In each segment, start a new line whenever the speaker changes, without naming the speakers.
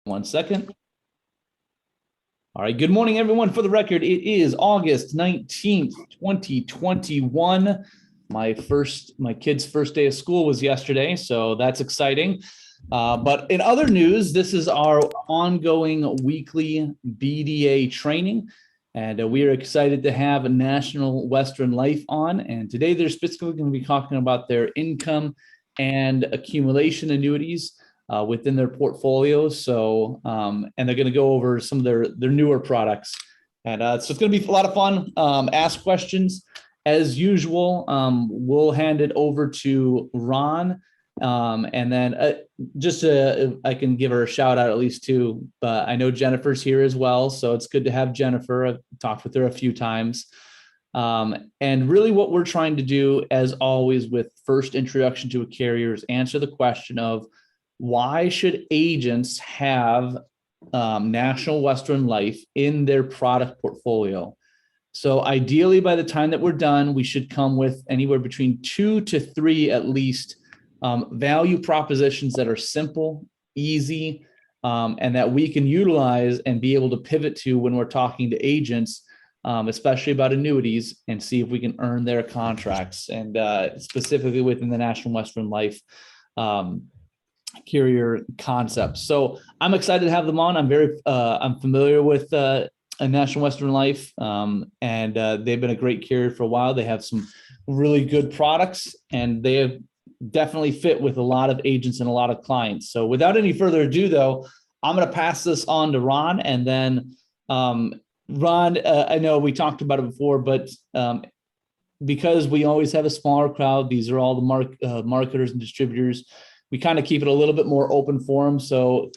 1 second. All right. Good morning, everyone. For the record, it is August 19th, 2021. My kid's first day of school was yesterday, so that's exciting. But in other news, this is our ongoing weekly BDA training, and we are excited to have a National Western Life on. And today they're specifically going to be talking about their income and accumulation annuities within their portfolios. So, and they're going to go over some of their newer products. And so it's going to be a lot of fun. Ask questions. As usual, we'll hand it over to Ron. And then I can give her a shout out at least too. But I know Jennifer's here as well. So it's good to have Jennifer. I've talked with her a few times. And really what we're trying to do, as always, with first introduction to a carrier is answer the question of, why should agents have National Western Life in their product portfolio? So ideally, by the time that we're done, we should come with anywhere between 2 to 3 at least value propositions that are simple, easy, and that we can utilize and be able to pivot to when we're talking to agents, especially about annuities, and see if we can earn their contracts, and specifically within the National Western Life carrier concepts. So I'm excited to have them on. I'm familiar with a National Western Life, and they've been a great carrier for a while. They have some really good products, and they have definitely fit with a lot of agents and a lot of clients. So without any further ado, though, I'm going to pass this on to Ron, and then Ron, I know we talked about it before, but because we always have a smaller crowd, these are all the marketers and distributors. We kind of keep it a little bit more open forum. So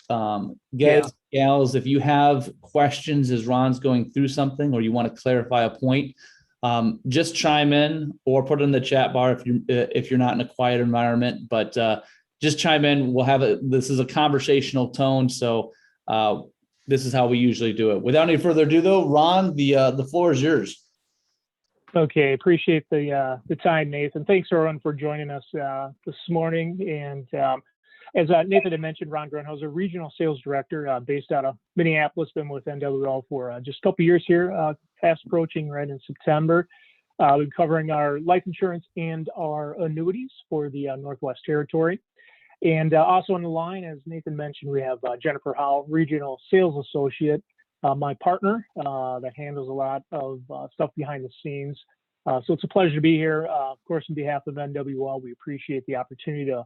gals, if you have questions as Ron's going through something, or you want to clarify a point, just chime in or put it in the chat bar if you're not in a quiet environment. But just chime in. This is a conversational tone. So this is how we usually do it. Without any further ado, though, Ron, the floor is yours.
Okay, appreciate the time, Nathan. Thanks, everyone, for joining us this morning. And as Nathan had mentioned, Ron Grunhauser, Regional Sales Director based out of Minneapolis, been with NWL for just a couple of years here, fast approaching right in September. We're covering our life insurance and our annuities for the Northwest Territory. And also on the line, as Nathan mentioned, we have Jennifer Howell, Regional Sales Associate, my partner that handles a lot of stuff behind the scenes. So it's a pleasure to be here. Of course, on behalf of NWL, we appreciate the opportunity to,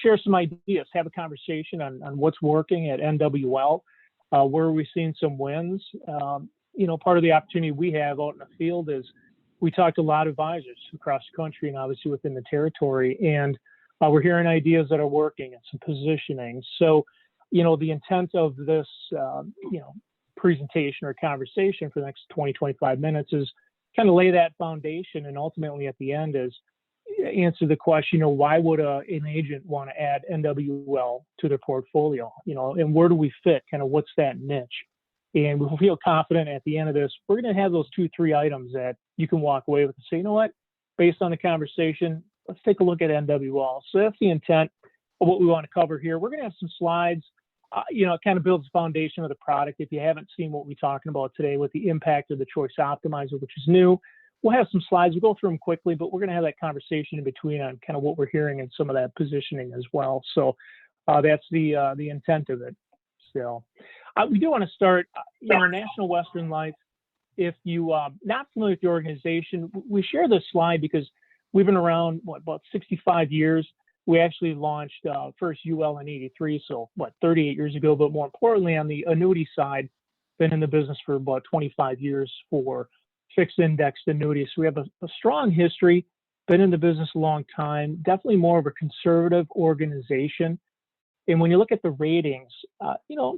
share some ideas, have a conversation on what's working at NWL, where we've seen some wins. Part of the opportunity we have out in the field is we talk to a lot of advisors across the country and obviously within the territory, and we're hearing ideas that are working and some positioning. So, the intent of this, presentation or conversation for the next 20, 25 minutes is kind of lay that foundation, and ultimately at the end is answer the question, why would an agent want to add NWL to their portfolio, and where do we fit, kind of what's that niche? And we feel confident at the end of this, we're going to have those 2-3 items that you can walk away with and say, what, based on the conversation, let's take a look at NWL. So that's the intent of what we want to cover here. We're going to have some slides. It kind of builds the foundation of the product. If you haven't seen what we're talking about today with the impact of the Choice Optimizer, which is new, we'll have some slides. We'll go through them quickly, but we're going to have that conversation in between on kind of what we're hearing and some of that positioning as well. So that's the intent of it. So we do want to start, National Western Life. If you not familiar with the organization, we share this slide because we've been around, about 65 years. We actually launched first UL in 83, so 38 years ago, but more importantly on the annuity side, been in the business for about 25 years for fixed indexed annuities. So we have a strong history, been in the business a long time, definitely more of a conservative organization. And when you look at the ratings,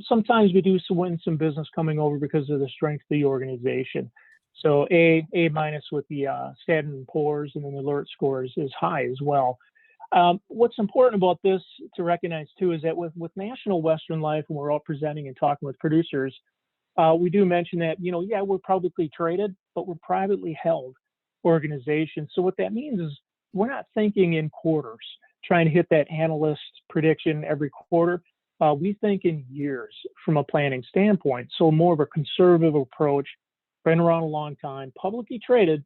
sometimes we do win some business coming over because of the strength of the organization. So A minus with the Standard & Poor's, and then the alert scores is high as well. What's important about this to recognize too is that with National Western Life, when we're all presenting and talking with producers, we do mention that, we're publicly traded, but we're privately held organization. So what that means is we're not thinking in quarters, trying to hit that analyst prediction every quarter. we think in years from a planning standpoint. So more of a conservative approach, been around a long time, publicly traded,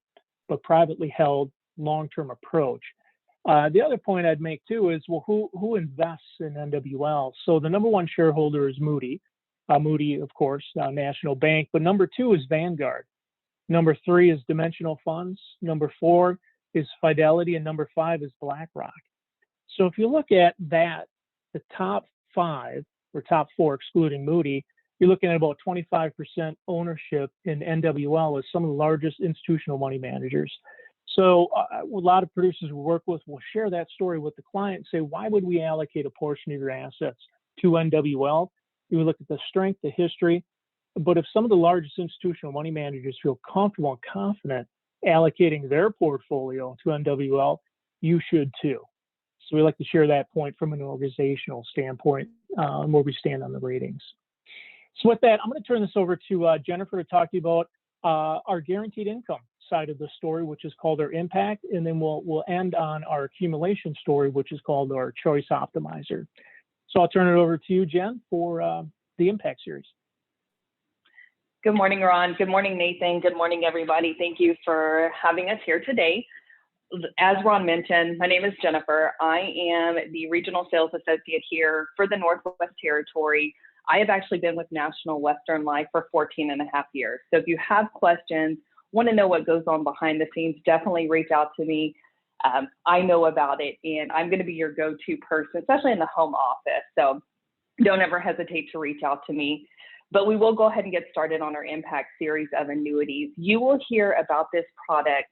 but privately held, long-term approach. The other point I'd make too is, well, who invests in NWL? So the number one shareholder is Moody. Moody, of course, national bank, but number two is Vanguard. Number three is Dimensional Funds. Number four is Fidelity, and number five is BlackRock. So if you look at that, the top five, or top four, excluding Moody, you're looking at about 25% ownership in NWL as some of the largest institutional money managers. So a lot of producers we work with will share that story with the client and say, why would we allocate a portion of your assets to NWL? You would look at the strength, the history, but if some of the largest institutional money managers feel comfortable and confident allocating their portfolio to NWL, you should too. So we like to share that point from an organizational standpoint, where we stand on the ratings. So with that, I'm going to turn this over to Jennifer to talk to you about our guaranteed income side of the story, which is called our impact, and then we'll end on our accumulation story, which is called our choice optimizer. So I'll turn it over to you, Jen, for the impact series.
Good morning, Ron. Good morning, Nathan. Good morning, everybody. Thank you for having us here today. As Ron mentioned, my name is Jennifer. I am the Regional Sales Associate here for the Northwest Territory. I have actually been with National Western Life for 14.5 years. So if you have questions, want to know what goes on behind the scenes, definitely reach out to me. I know about it, and I'm going to be your go-to person, especially in the home office. So don't ever hesitate to reach out to me. But we will go ahead and get started on our impact series of annuities. You will hear about this product,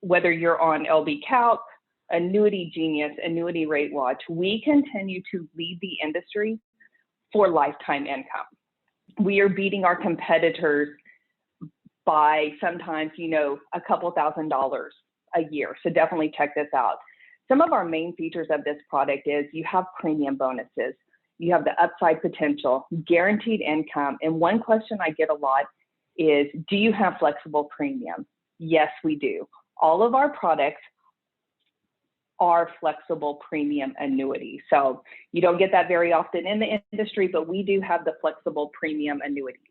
whether you're on LB Calc, Annuity Genius, Annuity Rate Watch. We continue to lead the industry for lifetime income. We are beating our competitors by sometimes, a couple $1,000s a year. So definitely check this out. Some of our main features of this product is you have premium bonuses, you have the upside potential, guaranteed income. And one question I get a lot is, do you have flexible premium? Yes, we do. All of our products are flexible premium annuities. So you don't get that very often in the industry, but we do have the flexible premium annuities.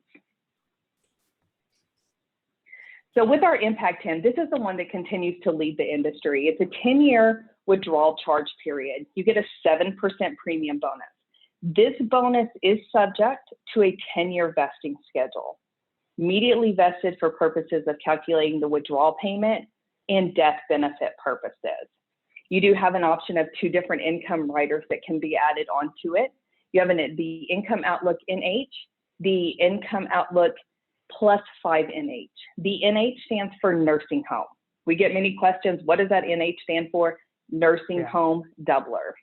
So with our Impact 10, this is the one that continues to lead the industry. It's a 10-year withdrawal charge period. You get a 7% premium bonus. This bonus is subject to a 10-year vesting schedule, immediately vested for purposes of calculating the withdrawal payment and death benefit purposes. You do have an option of 2 different income riders that can be added onto it. You have the Income Outlook NH, the Income Outlook plus 5NH. The NH stands for nursing home. We get many questions. What does that NH stand for? Nursing home doubler.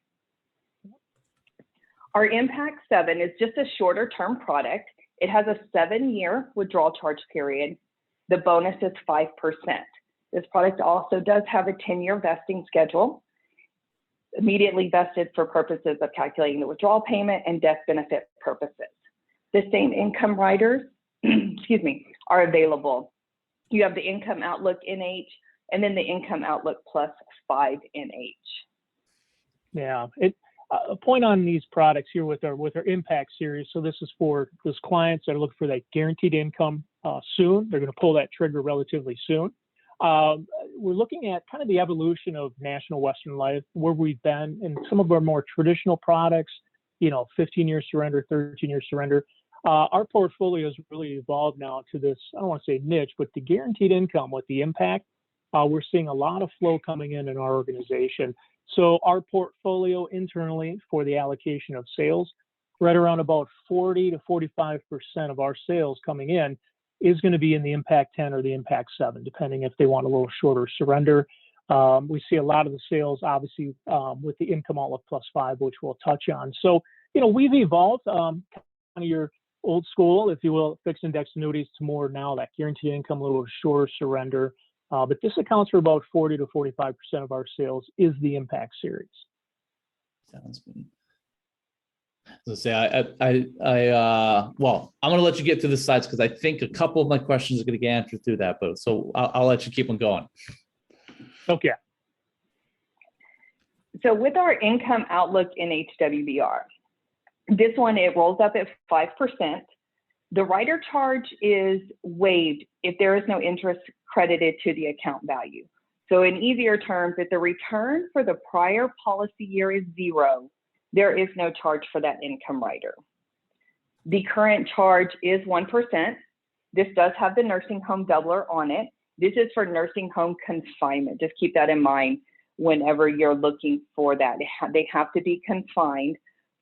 Our Impact 7 is just a shorter term product. It has a 7-year withdrawal charge period. The bonus is 5%. This product also does have a 10-year vesting schedule, immediately vested for purposes of calculating the withdrawal payment and death benefit purposes. The same income riders, are available. You have the Income Outlook NH and then the Income Outlook plus 5NH.
Yeah, a point on these products here with our Impact series. So this is for those clients that are looking for that guaranteed income soon. They're going to pull that trigger relatively soon. We're looking at kind of the evolution of National Western Life, where we've been in some of our more traditional products, 15-year surrender, 13-year surrender. Our portfolio has really evolved now to this, I don't want to say niche, but the guaranteed income with the Impact. We're seeing a lot of flow coming in our organization. So our portfolio internally for the allocation of sales, right around about 40 to 45% of our sales coming in is going to be in the Impact 10 or the Impact 7, depending if they want a little shorter surrender. We see a lot of the sales, obviously, with the Income Outlook plus 5, which we'll touch on. So, we've evolved kind of your old school, if you will, fixed index annuities to more now that guaranteed income, a little shorter surrender. But this accounts for about 40 to 45% of our sales is the Impact series.
Sounds good. Let's say well, I'm going to let you get to the slides because I think a couple of my questions are going to get answered through that, but so I'll let you keep on going.
Okay.
So with our Income Outlook in HWBR, This one, it rolls up at 5%. The rider charge is waived if there is no interest credited to the account value. So in easier terms, if the return for the prior policy year is 0, there is no charge for that income rider. The current charge is 1%. This does have the nursing home doubler on it. This is for nursing home confinement. Just keep that in mind whenever you're looking for that. They have to be confined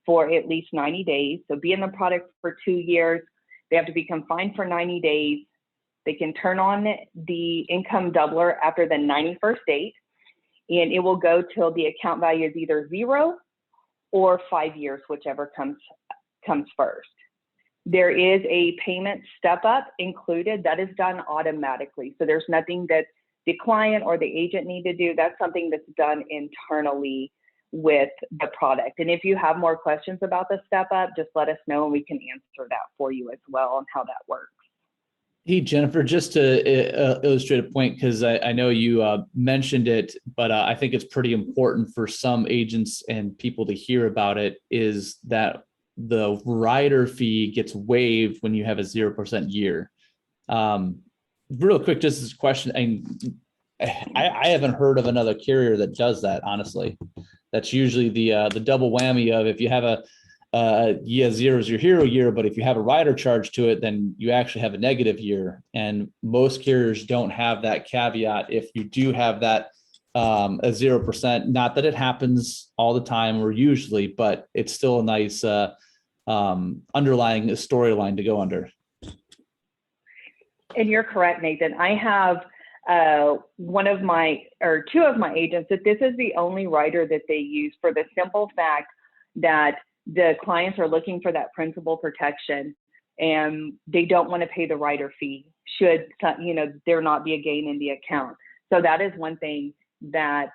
for at least 90 days. So be in the product for 2 years. They have to be confined for 90 days. They can turn on the income doubler after the 91st date, and it will go till the account value is either 0 or 5 years, whichever comes first. There is a payment step up included that is done automatically. So there's nothing that the client or the agent need to do. That's something that's done internally with the product. And if you have more questions about the step up, just let us know and we can answer that for you as well on how that works.
Hey, Jennifer, just to illustrate a point, because I know you mentioned it, but I think it's pretty important for some agents and people to hear about it, is that the rider fee gets waived when you have a 0% year. Real quick, just this question. I haven't heard of another carrier that does that, honestly. That's usually the double whammy of if you have a yeah, 0 is your hero year, but if you have a rider charge to it, then you actually have a negative year. And most carriers don't have that caveat. If you do have that a 0%, not that it happens all the time or usually, but it's still a nice underlying storyline to go under.
And you're correct, Nathan. I have two of my agents that this is the only rider that they use for the simple fact that the clients are looking for that principal protection and they don't want to pay the rider fee should, there not be a gain in the account. So that is one thing that,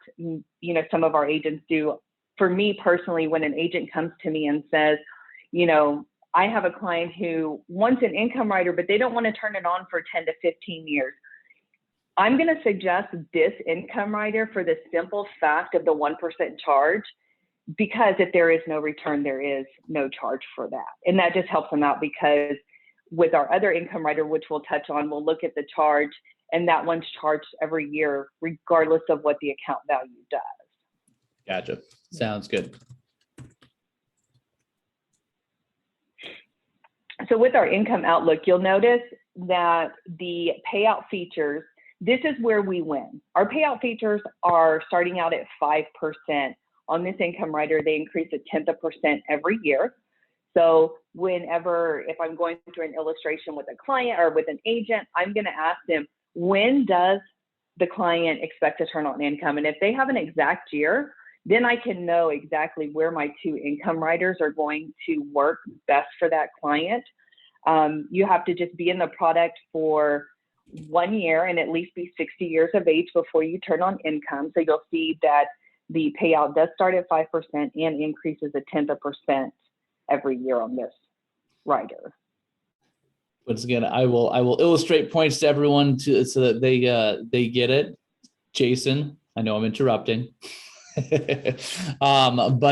some of our agents do. For me personally, when an agent comes to me and says, I have a client who wants an income rider, but they don't want to turn it on for 10 to 15 years. I'm going to suggest this income rider for the simple fact of the 1% charge, because if there is no return, there is no charge for that. And that just helps them out, because with our other income rider, which we'll touch on, we'll look at the charge, and that one's charged every year, regardless of what the account value does.
Gotcha. Sounds good.
So with our income outlook, you'll notice that the payout features, this is where we win. Our payout features are starting out at 5%. On this income rider, they increase 0.1% every year. So if I'm going through an illustration with a client or with an agent, I'm going to ask them, when does the client expect to turn on income? And if they have an exact year, then I can know exactly where my 2 income riders are going to work best for that client. You have to just be in the product for 1 year and at least be 60 years of age before you turn on income. So you'll see that the payout does start at 5% and increases 0.1% every year on this rider.
Once again, I will illustrate points to everyone so that they get it. Jason, I know I'm interrupting. But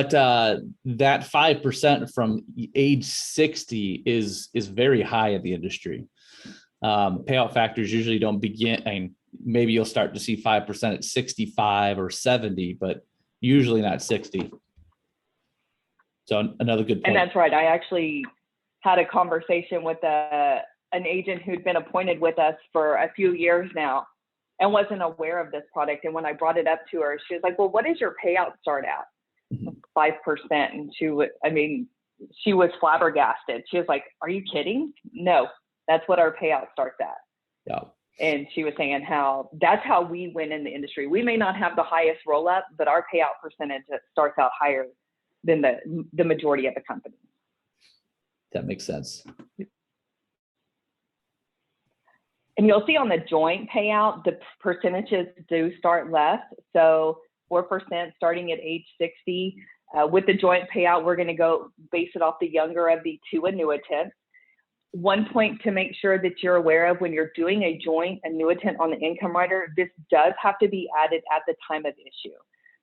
that 5% from age 60 is very high in the industry. Payout factors usually don't begin. Maybe you'll start to see 5% at 65 or 70, but usually not 60. So another good point.
And that's right. I actually had a conversation with an agent who'd been appointed with us for a few years now and wasn't aware of this product. And when I brought it up to her, she was like, well, what does your payout start at? 5%. And she was flabbergasted. She was like, are you kidding? No, that's what our payout starts at.
Yeah. And
she was saying that's how we win in the industry. We may not have the highest roll up, but our payout percentage starts out higher than the majority of the companies.
That makes sense.
And you'll see on the joint payout, the percentages do start less. So 4% starting at age 60. With the joint payout, we're going to go base it off the younger of the 2 annuitants. One point to make sure that you're aware of when you're doing a joint annuitant on the income rider, this does have to be added at the time of issue.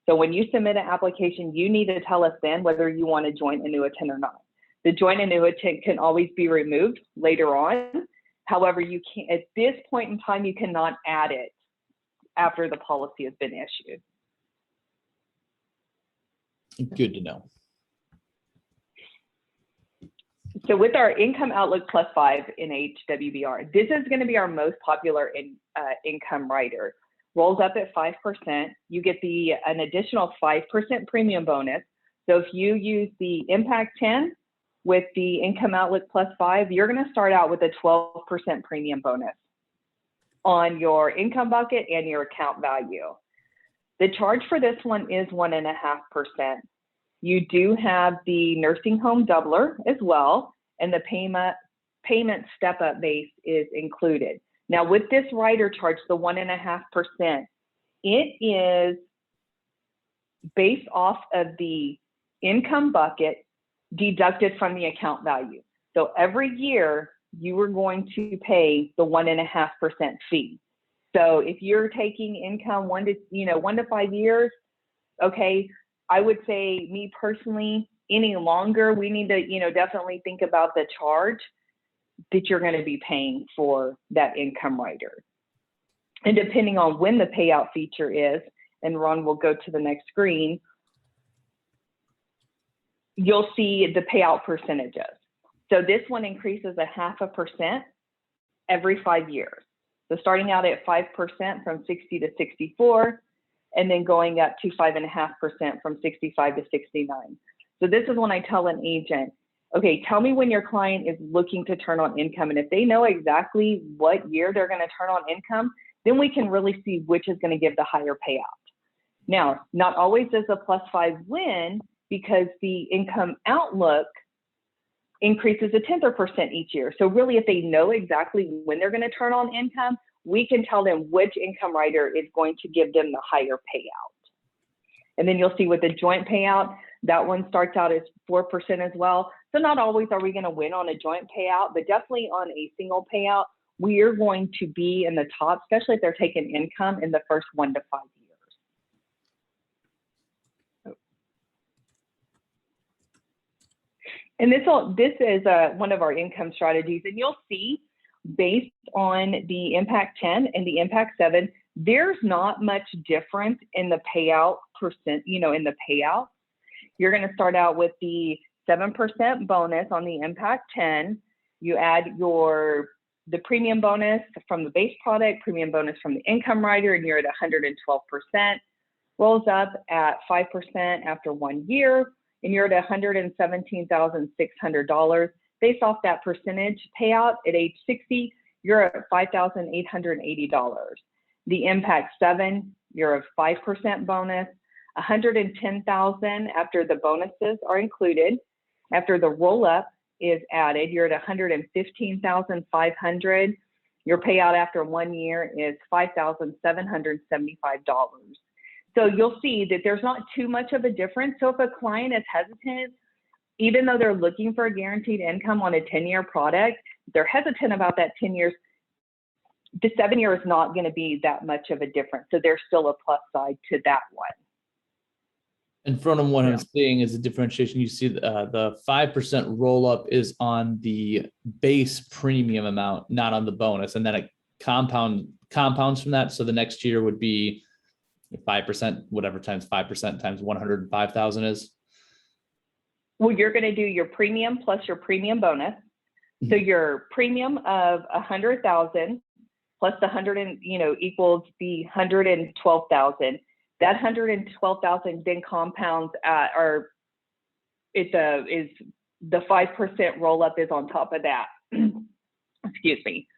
So when you submit an application, you need to tell us then whether you want a joint annuitant or not. The joint annuitant can always be removed later on. However, you can't, at this point in time, you cannot add it after the policy has been issued.
Good to know.
So with our Income Outlook Plus 5 in HWBR, this is going to be our most popular income rider. Rolls up at 5%. You get an additional 5% premium bonus. So if you use the Impact 10 with the Income Outlook Plus 5, you're going to start out with a 12% premium bonus on your income bucket and your account value. The charge for this one is 1.5%. You do have the nursing home doubler as well, and the payment step-up base is included. Now, with this rider charge, the 1.5%, it is based off of the income bucket deducted from the account value. So every year, you are going to pay the 1.5% fee. So if you're taking income 1 to 5 years, okay, I would say, me personally, any longer, we need to, definitely think about the charge that you're going to be paying for that income rider. And depending on when the payout feature is, and Ron will go to the next screen, you'll see the payout percentages. So this one increases 0.5% every 5 years. So starting out at 5% from 60 to 64, and then going up to 5.5% from 65 to 69. So this is when I tell an agent, okay, tell me when your client is looking to turn on income. And if they know exactly what year they're going to turn on income, then we can really see which is going to give the higher payout. Now, not always does a plus 5 win, because the Income Outlook increases a 10% each year. So really, if they know exactly when they're going to turn on income, we can tell them which income rider is going to give them the higher payout. And then you'll see with the joint payout, that one starts out as 4% as well. So not always are we going to win on a joint payout, but definitely on a single payout, we are going to be in the top, especially if they're taking income in the first 1 to 5 years. And this is one of our income strategies, and you'll see based on the Impact 10 and the Impact 7, there's not much difference in the payout percent, in the payout. You're going to start out with the 7% bonus on the Impact 10. You add the premium bonus from the base product, premium bonus from the income rider, and you're at 112%. Rolls up at 5% after 1 year, and you're at $117,600. Based off that percentage payout at age 60, you're at $5,880. The Impact 7, you're a 5% bonus, $110,000 after the bonuses are included. After the roll-up is added, you're at $115,500. Your payout after 1 year is $5,775. So you'll see that there's not too much of a difference. So if a client is hesitant, even though they're looking for a guaranteed income on a 10-year product, they're hesitant about that 10 years, the 7 year is not going to be that much of a difference. So there's still a plus side to that one.
In front of what I'm seeing is the differentiation. You see the 5% roll up is on the base premium amount, not on the bonus. And then it compounds from that. So the next year would be 5%, whatever times 5% times 105,000 is.
Well, you're going to do your premium plus your premium bonus. So your premium of 100,000 plus the 100 equals the 112,000. That 112,000 then compounds is the 5% roll up is on top of that. Excuse me.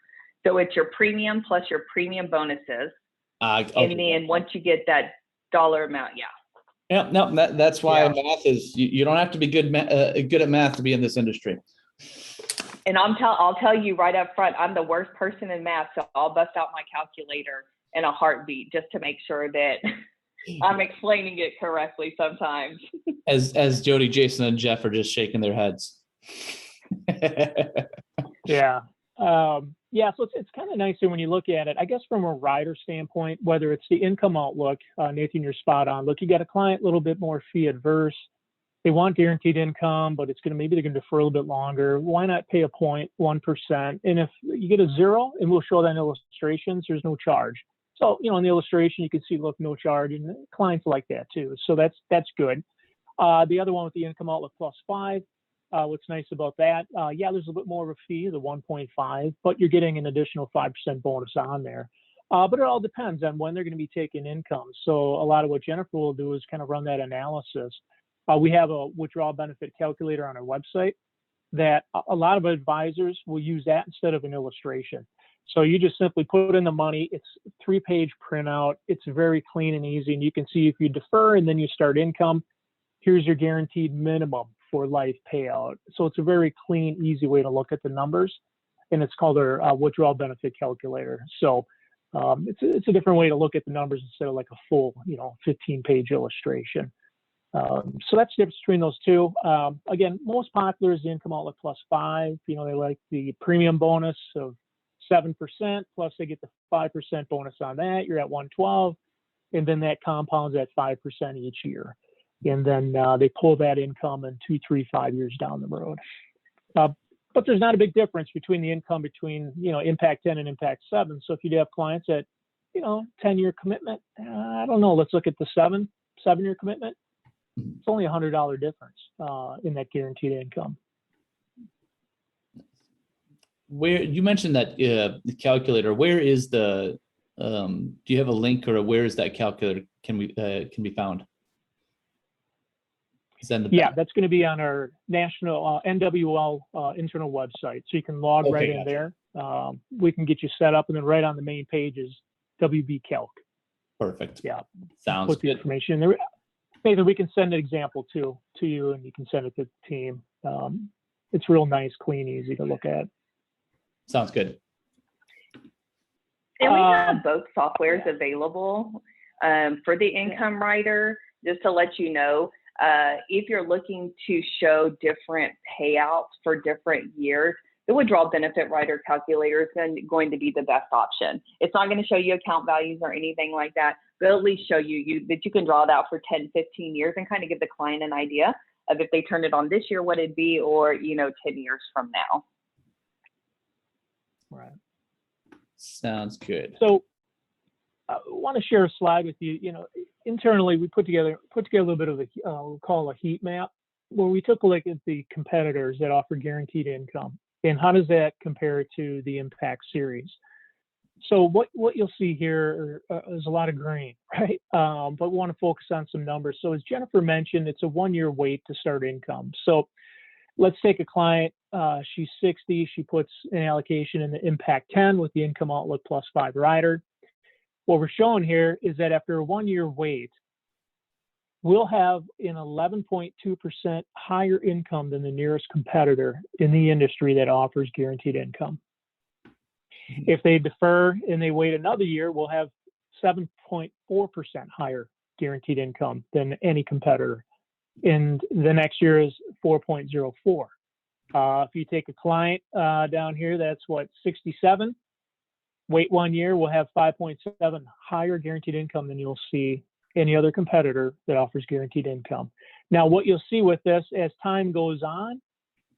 So it's your premium plus your premium bonuses. Okay. And then once you get that dollar amount,
Yeah, no, that's why math is, you don't have to be good at math to be in this industry.
And I'll tell you right up front, I'm the worst person in math, so I'll bust out my calculator in a heartbeat just to make sure that I'm explaining it correctly sometimes. As
Jody, Jason, and Jeff are just shaking their heads.
Yeah. So it's kind of nice when you look at it, I guess from a rider standpoint, whether it's the Income Outlook, Nathan, you're spot on. Look, you got a client a little bit more fee adverse. they want guaranteed income, but it's going to, maybe they're going to defer a little bit longer. Why not pay a 0.1%? And if you get a 0, and we'll show that in illustrations, there's no charge. So, in the illustration, you can see, look, no charge, and clients like that too. So that's good. The other one with the income outlook plus 5, what's nice about that, yeah, there's a little bit more of a fee, the 1.5, but you're getting an additional 5% bonus on there. But it all depends on when they're going to be taking income. So a lot of what Jennifer will do is kind of run that analysis. We have a withdrawal benefit calculator on our website that a lot of advisors will use that instead of an illustration. So you just simply put in the money. It's a 3-page printout. It's very clean and easy. And you can see if you defer and then you start income, here's your guaranteed minimum for life payout. So it's a very clean, easy way to look at the numbers. And it's called our withdrawal benefit calculator. So it's a different way to look at the numbers instead of like a full, 15-page illustration. So that's the difference between those two. Again, most popular is the income outlook plus 5. They like the premium bonus of 7%, plus they get the 5% bonus on that. You're at 112, and then that compounds at 5% each year. And then they pull that income in 2, 3, 5 years down the road. But there's not a big difference between the income between, Impact 10 and Impact 7. So if you do have clients at, 10-year commitment, I don't know, let's look at the 7-year commitment. It's only $100 difference in that guaranteed income.
Where you mentioned that the calculator, where is the, do you have a link, or where is that calculator can be found?
Yeah, that's going to be on our national NWL internal website. So you can log right in there. We can get you set up, and then right on the main page is WB Calc.
Perfect.
Yeah.
Sounds
put the
good.
information in there. Maybe we can send an example to you, and you can send it to the team. It's real nice, clean, easy to look at.
Sounds good.
And we have both softwares available for the income writer. Just to let you know, if you're looking to show different payouts for different years, the withdrawal benefit writer calculator is going to be the best option. It's not going to show you account values or anything like that, but at least show you that you can draw it out for 10, 15 years and kind of give the client an idea of if they turn it on this year, what it'd be, or 10 years from now.
Right.
Sounds good.
So I want to share a slide with you. Internally, we put together a little bit of a we'll call a heat map, where we took a look at the competitors that offer guaranteed income and how does that compare to the Impact series. So what you'll see here is a lot of green, right? But we want to focus on some numbers. So as Jennifer mentioned, it's a 1-year wait to start income. So let's take a client. She's 60. She puts an allocation in the Impact 10 with the income outlook plus 5 rider. What we're showing here is that after a 1-year wait, we'll have an 11.2% higher income than the nearest competitor in the industry that offers guaranteed income. If they defer and they wait another year, we'll have 7.4% higher guaranteed income than any competitor. And the next year is 4.04. If you take a client down here, that's 67. Wait 1 year, we'll have 5.7 higher guaranteed income than you'll see any other competitor that offers guaranteed income. Now, what you'll see with this, as time goes on,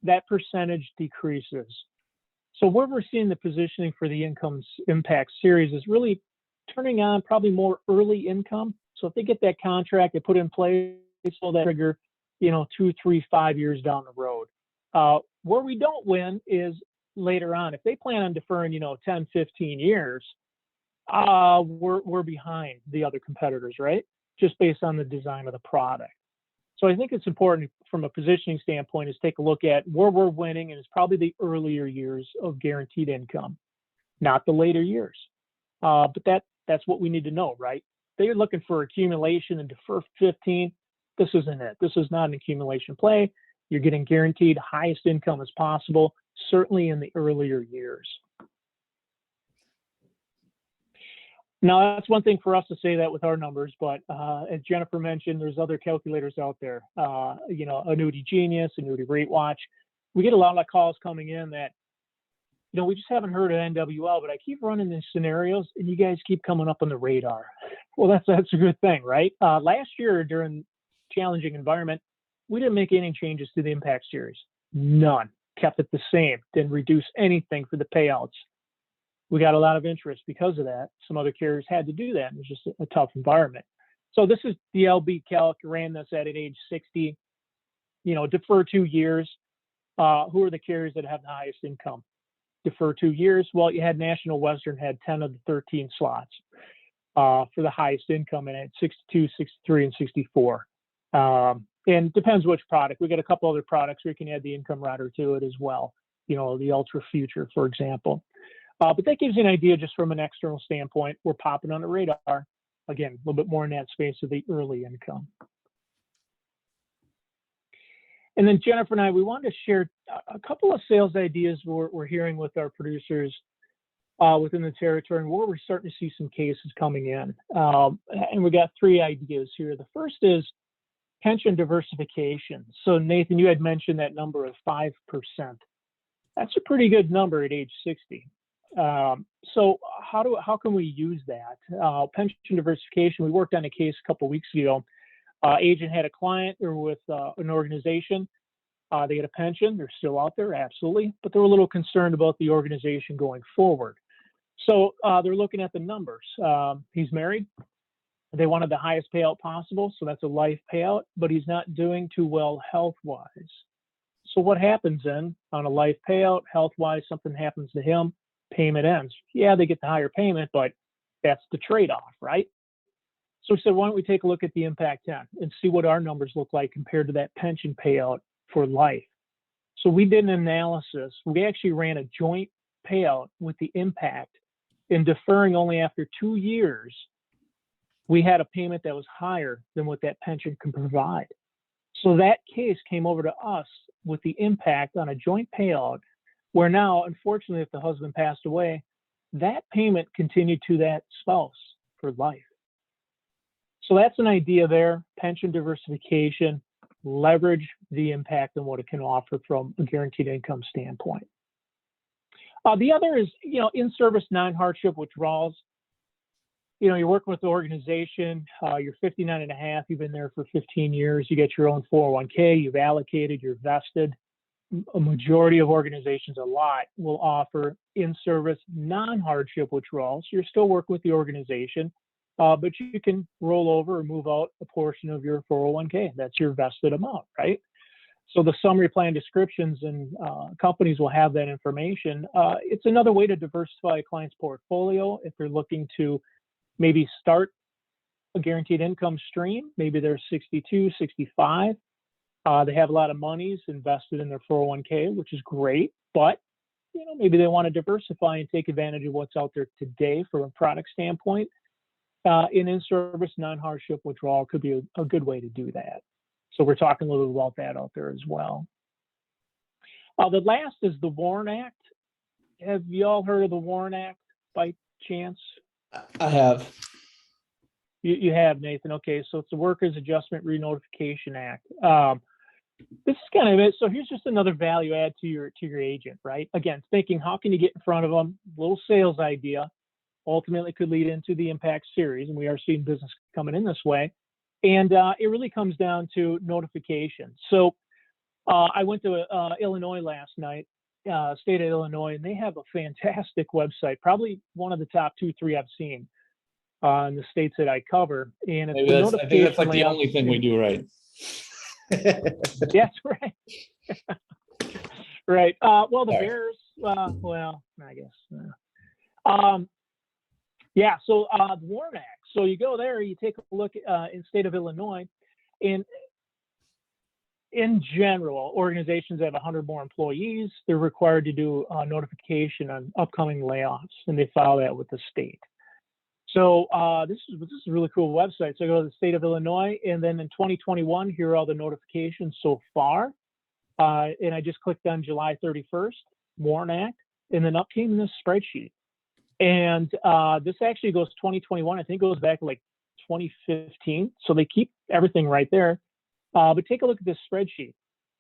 that percentage decreases. So where we're seeing the positioning for the Impact series is really turning on probably more early income. So if they get that contract, they put in place, so that trigger, 2, 3, 5 years down the road. Where we don't win is later on. If they plan on deferring, 10, 15 years, we're behind the other competitors, right? Just based on the design of the product. So I think it's important from a positioning standpoint is take a look at where we're winning, and it's probably the earlier years of guaranteed income, not the later years. But that's what we need to know, right? They're looking for accumulation and defer 15. This isn't it. This is not an accumulation play. You're getting guaranteed highest income as possible, certainly in the earlier years. Now, that's one thing for us to say that with our numbers, but as Jennifer mentioned, there's other calculators out there, Annuity Genius, Annuity Rate Watch. We get a lot of calls coming in that, we just haven't heard of NWL, but I keep running these scenarios and you guys keep coming up on the radar. Well, that's a good thing, right? Last year during challenging environment, we didn't make any changes to the impact series. None. Kept it the same. Didn't reduce anything for the payouts. We got a lot of interest because of that. Some other carriers had to do that. It was just a tough environment. So this is the LB calc. Ran this at age 60. Defer 2 years. Who are the carriers that have the highest income? Defer 2 years. Well, you had National Western had 10 of the 13 slots for the highest income, and at 62, 63, and 64. And depends which product. We got a couple other products where you can add the income rider to it as well. The Ultra Future, for example. But that gives you an idea just from an external standpoint. We're popping on the radar. Again, a little bit more in that space of the early income. And then Jennifer and I, we wanted to share a couple of sales ideas we're hearing with our producers within the territory, and where we're starting to see some cases coming in. And we got 3 ideas here. The first is pension diversification. So Nathan, you had mentioned that number of 5%. That's a pretty good number at age 60. So how can we use that? Pension diversification, we worked on a case a couple of weeks ago. Agent had a client, they were with an organization. They had a pension, they're still out there, absolutely, but they're a little concerned about the organization going forward. So they're looking at the numbers. He's married. They wanted the highest payout possible, so that's a life payout, but he's not doing too well health-wise. So what happens then on a life payout, health-wise, something happens to him, payment ends. Yeah, they get the higher payment, but that's the trade-off, right? So we said, why don't we take a look at the Impact 10 and see what our numbers look like compared to that pension payout for life. So we did an analysis. We actually ran a joint payout with the Impact, and deferring only after 2 years, we had a payment that was higher than what that pension can provide. So that case came over to us with the Impact on a joint payout, where now, unfortunately, if the husband passed away, that payment continued to that spouse for life. So that's an idea there, pension diversification, leverage the Impact and what it can offer from a guaranteed income standpoint. The other is, in-service non-hardship withdrawals. You're working with the organization, you're 59 and a half, you've been there for 15 years, you get your own 401k, you've allocated, you're vested. A majority of organizations, a lot, will offer in-service non-hardship withdrawals. You're still working with the organization, but you can roll over or move out a portion of your 401k. That's your vested amount, right? So the summary plan descriptions and companies will have that information. It's another way to diversify a client's portfolio if they're looking to maybe start a guaranteed income stream. Maybe they're 62, 65. They have a lot of monies invested in their 401k, which is great, but maybe they want to diversify and take advantage of what's out there today from a product standpoint. In-service non-hardship withdrawal could be a good way to do that. So we're talking a little bit about that out there as well. The last is the WARN Act. Have you all heard of the WARN Act by chance?
I have.
You have, Nathan. Okay, so it's the Workers Adjustment Re-Notification Act. This is kind of it. So here's just another value add to your agent, right? Again, thinking how can you get in front of them? Little sales idea. Ultimately could lead into the Impact series, and we are seeing business coming in this way. And it really comes down to notification. So I went to Illinois last night, state of Illinois, and they have a fantastic website, probably one of the top 2, 3 I've seen in the states that I cover. And it's
I think that's like the only thing we do right.
Yes, right. Right. Well, the
Sorry.
Bears, well, I guess. Yeah, so the WARN Act. So you go there, you take a look in state of Illinois, and in general, organizations that have 100 more employees, they're required to do a notification on upcoming layoffs, and they file that with the state. So this is a really cool website. So I go to the state of Illinois, and then in 2021, here are all the notifications so far. And I just clicked on July 31st, WARN Act, and then up came this spreadsheet. And this actually goes 2021. I think it goes back to like 2015. So they keep everything right there. But take a look at this spreadsheet.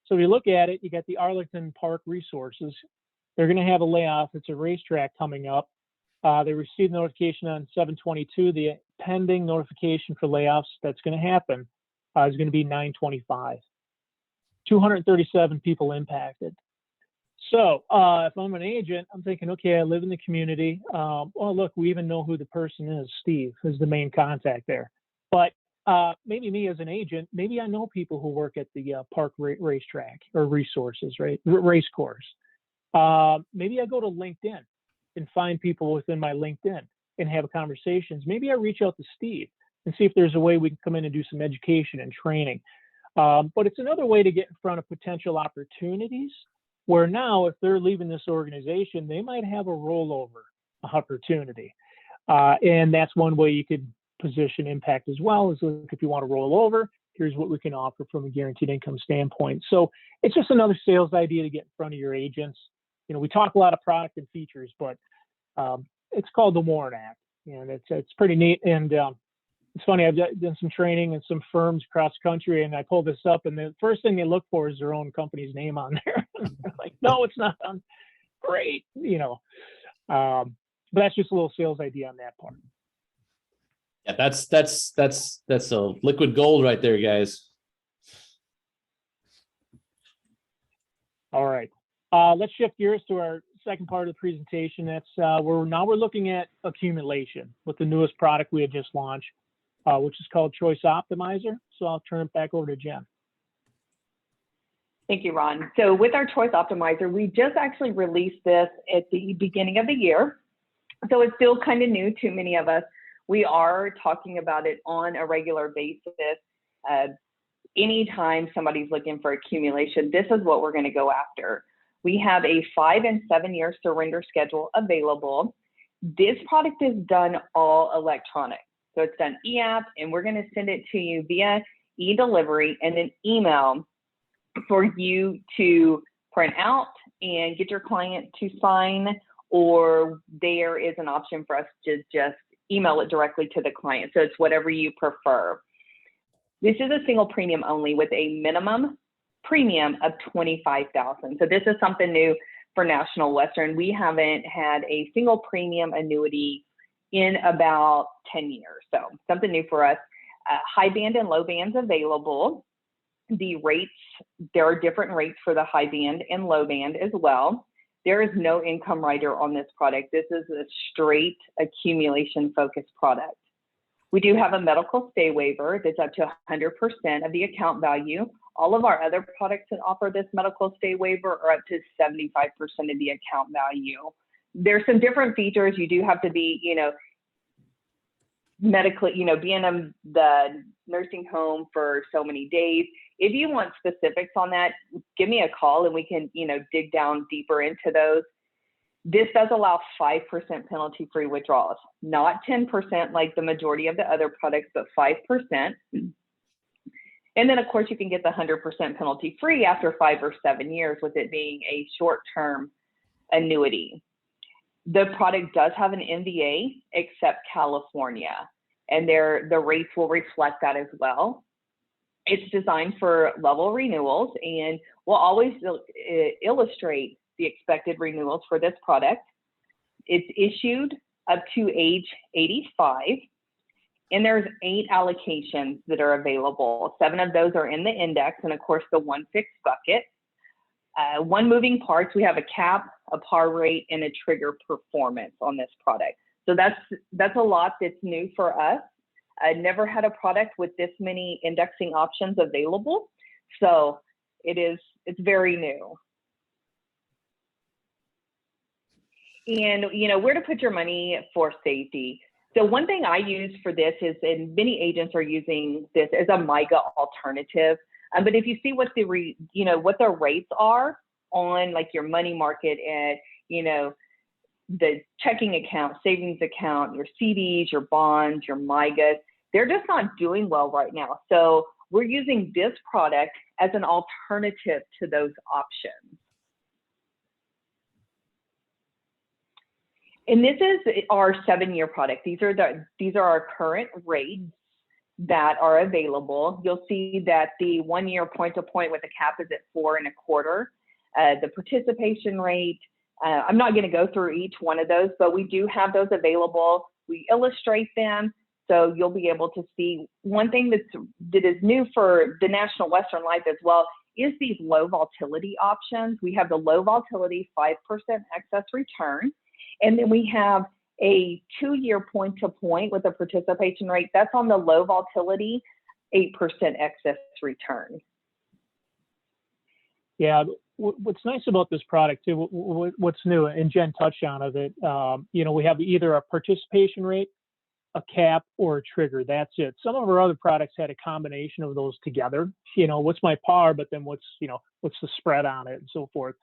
So if you look at it, you got the Arlington Park Resources. They're going to have a layoff. It's a racetrack coming up. They received notification on 7/22. The pending notification for layoffs that's going to happen is going to be 9/25. 237 people impacted. So if I'm an agent, I'm thinking, okay, I live in the community. Oh, look, we even know who the person is. Steve is the main contact there. But maybe me as an agent, maybe I know people who work at the park racetrack or resources, right? Race course. Maybe I go to LinkedIn and find people within my LinkedIn and have conversations. Maybe I reach out to Steve and see if there's a way we can come in and do some education and training. But it's another way to get in front of potential opportunities where now if they're leaving this organization, they might have a rollover opportunity. And that's one way you could position impact as well, is look, if you want to roll over, here's what we can offer from a guaranteed income standpoint. So it's just another sales idea to get in front of your agents. You know, we talk a lot of product and features, but it's called the Warren Act, and it's pretty neat. And it's funny, I've done some training in some firms across the country, and I pulled this up, and the first thing they look for is their own company's name on there. Like, no, it's not on. Great, you know. But that's just a little sales idea on that part.
Yeah, that's a liquid gold right there, guys.
All right. Let's shift gears to our second part of the presentation. That's we're looking at accumulation with the newest product we had just launched, which is called Choice Optimizer. So I'll turn it back over to Jen.
Thank you, Ron. So with our Choice Optimizer, we just actually released this at the beginning of the year. So it's still kind of new to many of us. We are talking about it on a regular basis. Anytime somebody's looking for accumulation, this is what we're going to go after. We have a 5 and 7 year surrender schedule available. This product is done all electronic. So it's done e-app, and we're going to send it to you via e-delivery and an email for you to print out and get your client to sign, or there is an option for us to just email it directly to the client. So it's whatever you prefer. This is a single premium only with a minimum premium of $25,000. So this is something new for National Western. We haven't had a single premium annuity in about 10 years. So something new for us. High band and low bands available. The rates, there are different rates for the high band and low band as well. There is no income rider on this product. This is a straight accumulation focused product. We do have a medical stay waiver that's up to 100% of the account value. All of our other products that offer this medical stay waiver are up to 75% of the account value. There's some different features. You do have to be, medically, be in the nursing home for so many days. If you want specifics on that, give me a call and we can, dig down deeper into those. This does allow 5% penalty-free withdrawals, not 10% like the majority of the other products, but 5%. And then, of course, you can get the 100% penalty-free after 5 or 7 years, with it being a short-term annuity. The product does have an MVA, except California, and the rates will reflect that as well. It's designed for level renewals, and we'll always illustrate the expected renewals for this product. It's issued up to age 85, and there's 8 allocations that are available. 7 of those are in the index, and of course the 1 fixed bucket. 1 moving parts, we have a cap, a par rate, and a trigger performance on this product. So that's a lot that's new for us. I never had a product with this many indexing options available. So it's very new. And, where to put your money for safety. So one thing I use for this is, and many agents are using this as a MIGA alternative. But if you see what what the rates are on like your money market and, the checking account, savings account, your CDs, your bonds, your MIGAs, they're just not doing well right now. So we're using this product as an alternative to those options. And this is our 7-year product. These are our current rates that are available. You'll see that the 1-year point-to-point with a cap is at 4.25. The participation rate, I'm not going to go through each one of those, but we do have those available. We illustrate them, so you'll be able to see. One thing that is new for the National Western Life as well is these low volatility options. We have the low volatility 5% excess return, and then we have a 2-year point-to-point with a participation rate. That's on the low volatility 8% excess return.
Yeah, what's nice about this product too, what's new, and Jen touched on it, we have either a participation rate, a cap, or a trigger. That's it. Some of our other products had a combination of those together. What's my par, but then what's the spread on it and so forth.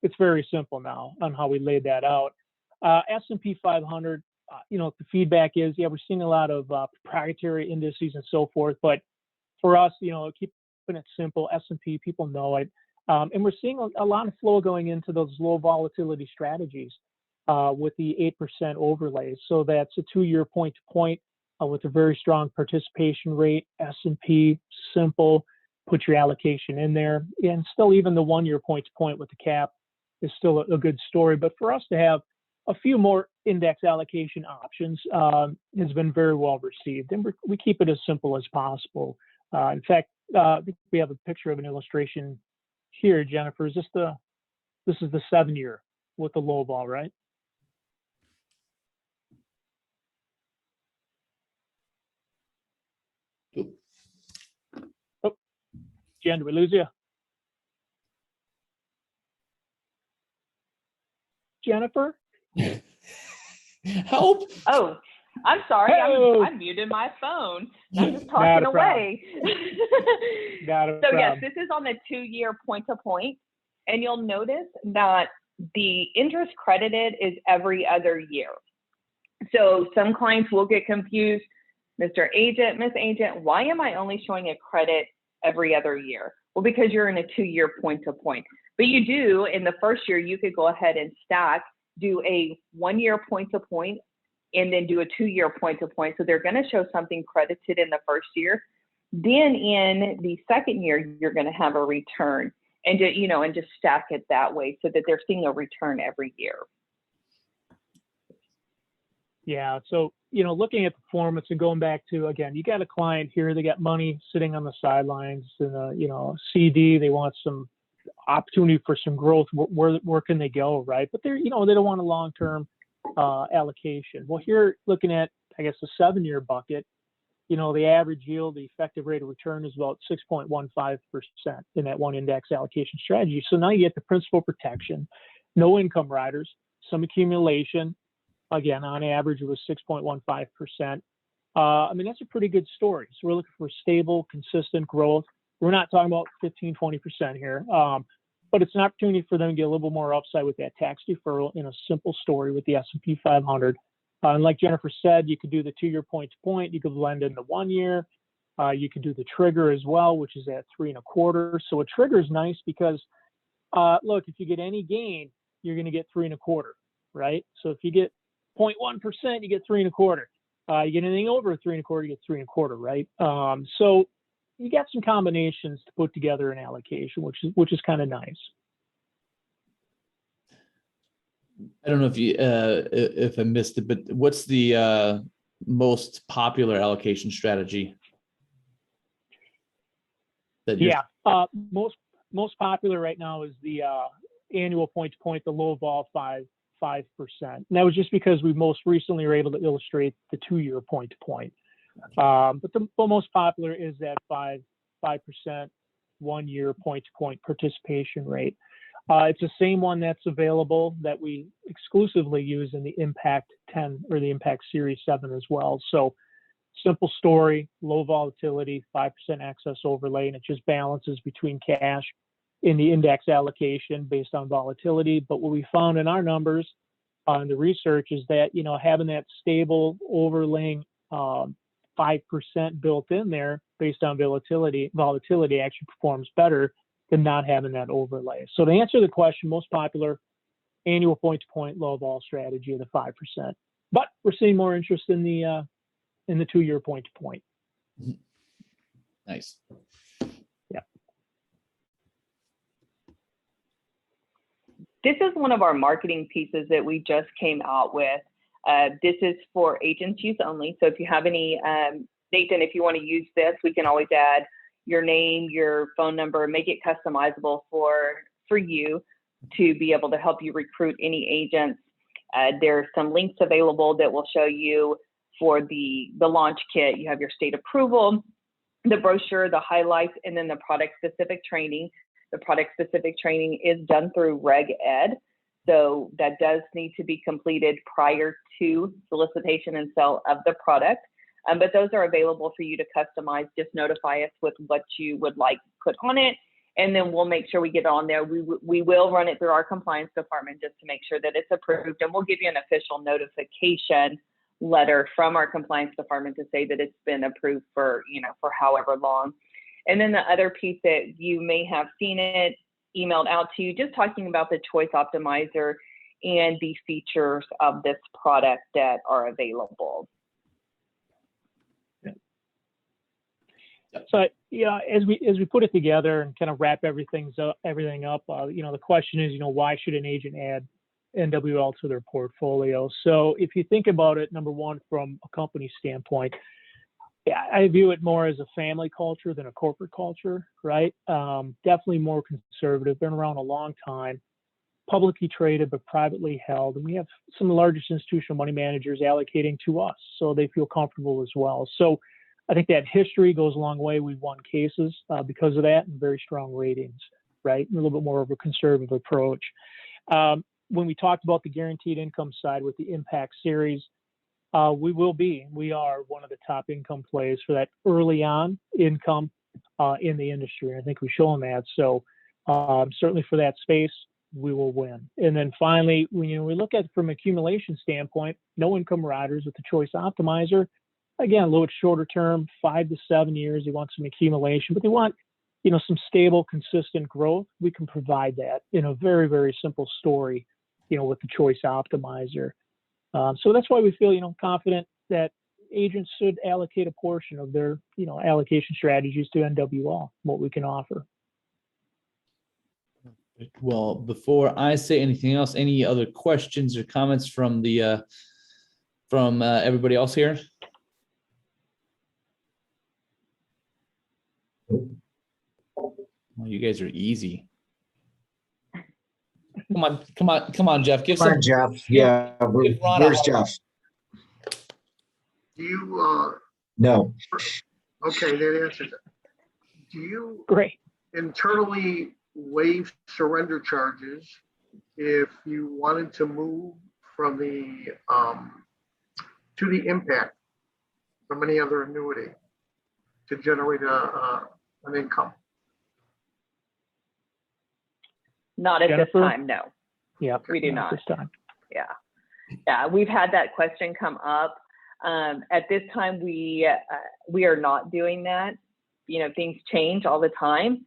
It's very simple now on how we laid that out. S&P 500, the feedback is, we're seeing a lot of proprietary indices and so forth, but for us, keeping it simple, S&P, people know it. And we're seeing a lot of flow going into those low volatility strategies with the 8% overlay. So that's a 2-year point-to-point with a very strong participation rate, S&P, simple, put your allocation in there. And still even the 1-year point-to-point with the cap is still a good story. But for us to have a few more index allocation options has been very well received. And we keep it as simple as possible. In fact, I think we have a picture of an illustration here, Jennifer. This is the 7-year with the low vol, right? Oh, Jen, did we lose you? Jennifer?
Help!
Oh, I'm sorry.
Hey.
I muted my phone. I'm just talking away. So yes, this is on the 2-year point-to-point, and you'll notice that the interest credited is every other year. So some clients will get confused. Mr. Agent, Miss Agent, why am I only showing a credit every other year? Well, because you're in a 2-year point-to-point. But you do, in the first year, you could go ahead and stack, do a 1-year point-to-point, and then do a 2-year point-to-point. So they're going to show something credited in the first year. Then in the second year, you're going to have a return, and just stack it that way so that they're seeing a return every year.
Yeah. So, looking at performance and going back to, again, you got a client here, they got money sitting on the sidelines and, CD, they want some opportunity for some growth. Where can they go, right? But they don't want a long-term allocation. Well, here looking at, I guess, the 7-year bucket, the average yield, the effective rate of return is about 6.15% in that one index allocation strategy. So now you get the principal protection, no income riders, some accumulation. Again, on average, it was 6.15%. That's a pretty good story. So we're looking for stable, consistent growth. We're not talking about 15, 20% here, but it's an opportunity for them to get a little bit more upside with that tax deferral in a simple story with the S&P 500. And like Jennifer said, you could do the 2-year point-to-point. You could blend in the 1 year. You could do the trigger as well, which is at 3.25. So a trigger is nice because, look, if you get any gain, you're going to get 3.25, right? So if you get 0.1%, you get 3.25. You get anything over 3.25, you get 3.25, right? So you got some combinations to put together an allocation, which is kind of nice.
I don't know if I missed it, but what's the most popular allocation strategy?
Most popular right now is the annual point-to-point, the low vol 5%. And that was just because we most recently were able to illustrate the 2-year point-to-point. But the most popular is that 5% 1-year point-to-point participation rate. It's the same one that's available that we exclusively use in the Impact 10 or the Impact Series 7 as well. So simple story, low volatility, 5% excess overlay, and it just balances between cash in the index allocation based on volatility. But what we found in our numbers in the research is that, having that stable overlaying 5% built in there based on volatility actually performs better than not having that overlay. So to answer the question, most popular annual point-to-point low vol strategy of the 5%. But we're seeing more interest in the 2-year point-to-point.
Nice.
Yeah.
This is one of our marketing pieces that we just came out with. This is for agents use only. So if you have any, Nathan, if you want to use this, we can always add your name, your phone number, make it customizable for you to be able to help you recruit any agents. There's some links available that will show you for the launch kit. You have your state approval, the brochure, the highlights, and then the product specific training. The product specific training is done through Reg Ed. So that does need to be completed prior to solicitation and sale of the product. But those are available for you to customize. Just notify us with what you would like put on it, and then we'll make sure we get on there. We will run it through our compliance department just to make sure that it's approved, and we'll give you an official notification letter from our compliance department to say that it's been approved for, for however long. And then the other piece that you may have seen it emailed out to you, just talking about the choice optimizer and the features of this product that are available.
So, as we put it together and kind of wrap everything up, the question is, why should an agent add NWL to their portfolio? So if you think about it, number one, from a company standpoint, I view it more as a family culture than a corporate culture, right? Definitely more conservative, been around a long time, publicly traded, but privately held. And we have some of the largest institutional money managers allocating to us, so they feel comfortable as well. So I think that history goes a long way. We've won cases because of that, and very strong ratings, right? A little bit more of a conservative approach. When we talked about the guaranteed income side with the Impact Series, we are one of the top income plays for that early on income in the industry. I think we've shown that. So certainly for that space, we will win. And then finally, we look at it from accumulation standpoint, no income riders with the Choice Optimizer. Again, a little bit shorter term, 5 to 7 years. They want some accumulation, but they want, some stable, consistent growth. We can provide that in a very, very simple story, with the Choice Optimizer. So that's why we feel, confident that agents should allocate a portion of their, allocation strategies to NWL, what we can offer.
Well, before I say anything else, any other questions or comments from the everybody else here? Well, you guys are easy. Come on, Jeff.
Come on, Jeff. Yeah, where's Jeff?
Do you,
No.
okay, that answers it. Do you
Great.
internally waive surrender charges if you wanted to move from the, to the Impact from any other annuity to generate an income?
Not at
Jennifer?
this time, no.
Yeah,
We do not.
This time.
Yeah, we've had that question come up. At this time, we are not doing that. Things change all the time.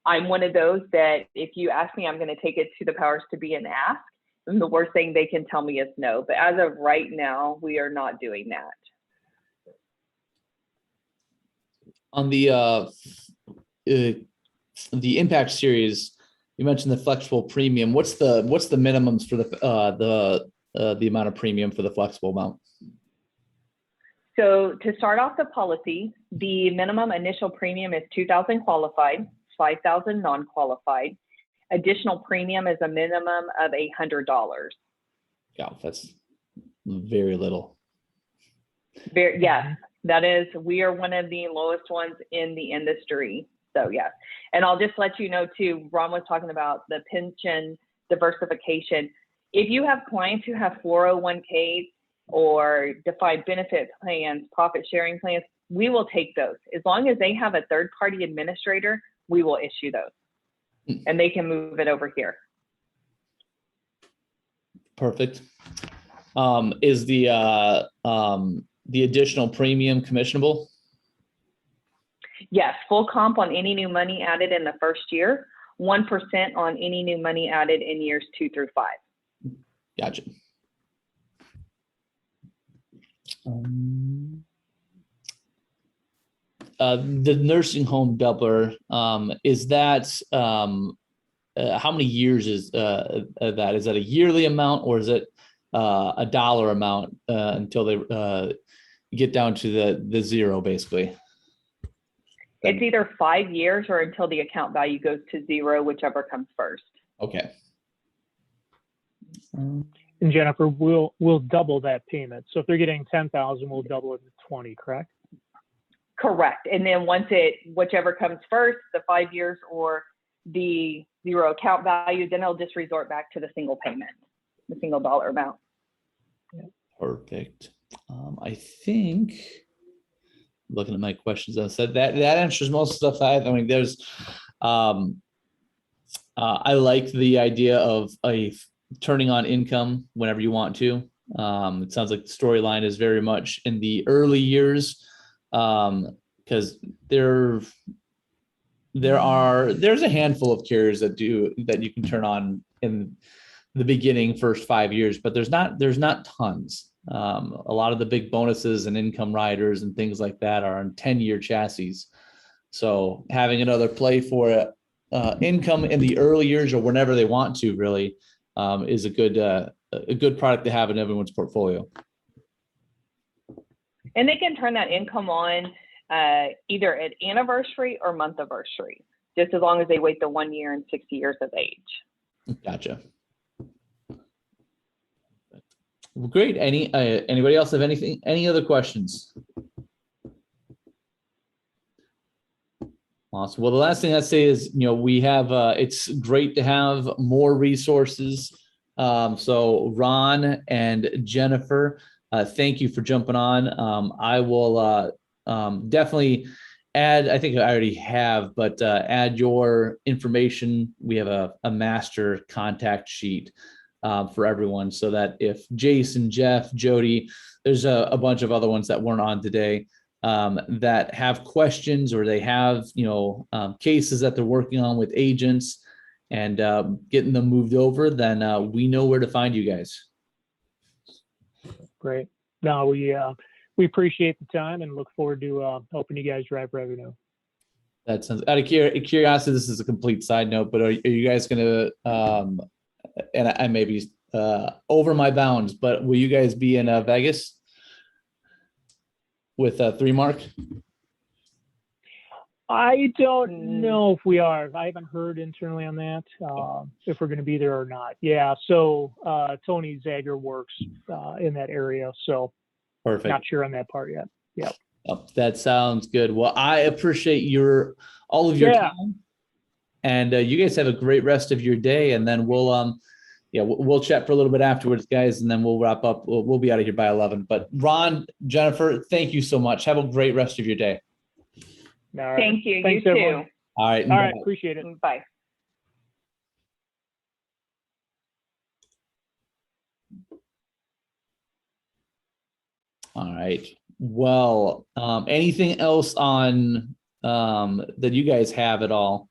I'm one of those that if you ask me, I'm going to take it to the powers to be and ask. And the worst thing they can tell me is no. But as of right now, we are not doing that.
On the Impact Series, you mentioned the flexible premium. What's the minimums for the amount of premium for the flexible amount?
So to start off the policy, the minimum initial premium is $2,000 qualified, $5,000 non-qualified. Additional premium is a minimum of $800.
Yeah, that's very little.
Yes, that is. We are one of the lowest ones in the industry. So yes, and I'll just let you know too, Ron was talking about the pension diversification. If you have clients who have 401ks or defined benefit plans, profit sharing plans, we will take those. As long as they have a third party administrator, we will issue those and they can move it over here.
Perfect. Is the additional premium commissionable?
Yes, full comp on any new money added in the first year, 1% on any new money added in years 2 through 5.
Gotcha. The nursing home doubler, is that how many years is that? Is that a yearly amount or is it a dollar amount until they get down to the zero basically?
It's either 5 years or until the account value goes to zero, whichever comes first.
Okay.
And Jennifer, we'll double that payment. So if they're getting 10,000, we'll double it to 20, correct?
Correct. And then whichever comes first, the 5 years or the zero account value, then it'll just resort back to the single payment, the single dollar amount.
Perfect. I think looking at my questions, I said that answers most stuff. I mean, there's, I like the idea of turning on income whenever you want to. It sounds like the storyline is very much in the early years, because there's a handful of carriers that you can turn on in the beginning first 5 years, but there's not tons. A lot of the big bonuses and income riders and things like that are on 10-year chassis. So having another play for income in the early years or whenever they want to really is a good product to have in everyone's portfolio.
And they can turn that income on either at anniversary or month anniversary, just as long as they wait the 1 year and 60 years of age.
Gotcha. Well, great. Anybody else have any other questions? Awesome. Well, the last thing I'd say is, we have, it's great to have more resources. So Ron and Jennifer, thank you for jumping on. I will definitely add, I think I already have, but add your information. We have a master contact sheet for everyone, so that if Jason, Jeff, Jody, there's a bunch of other ones that weren't on today that have questions, or they have cases that they're working on with agents and getting them moved over, then we know where to find you guys.
Great. No, we appreciate the time and look forward to helping you guys drive revenue.
That sounds, out of curiosity, this is a complete side note, but are you guys going to and I may be over my bounds, but will you guys be in Vegas with 3Mark?
I don't know if we are. I haven't heard internally on that, if we're going to be there or not. Yeah. So Tony Zager works in that area. So
Perfect.
Not sure on that part yet. Yeah.
Oh, that sounds good. Well, I appreciate all of your time, and you guys have a great rest of your day. And then we'll chat for a little bit afterwards, guys, and then we'll wrap up. We'll be out of here by 11. But Ron, Jennifer, thank you so much. Have a great rest of your day.
All right.
Thank you.
Thanks,
You
everyone.
too.
All right.
All right. Appreciate it.
Bye.
All right. Well, anything else on that you guys have at all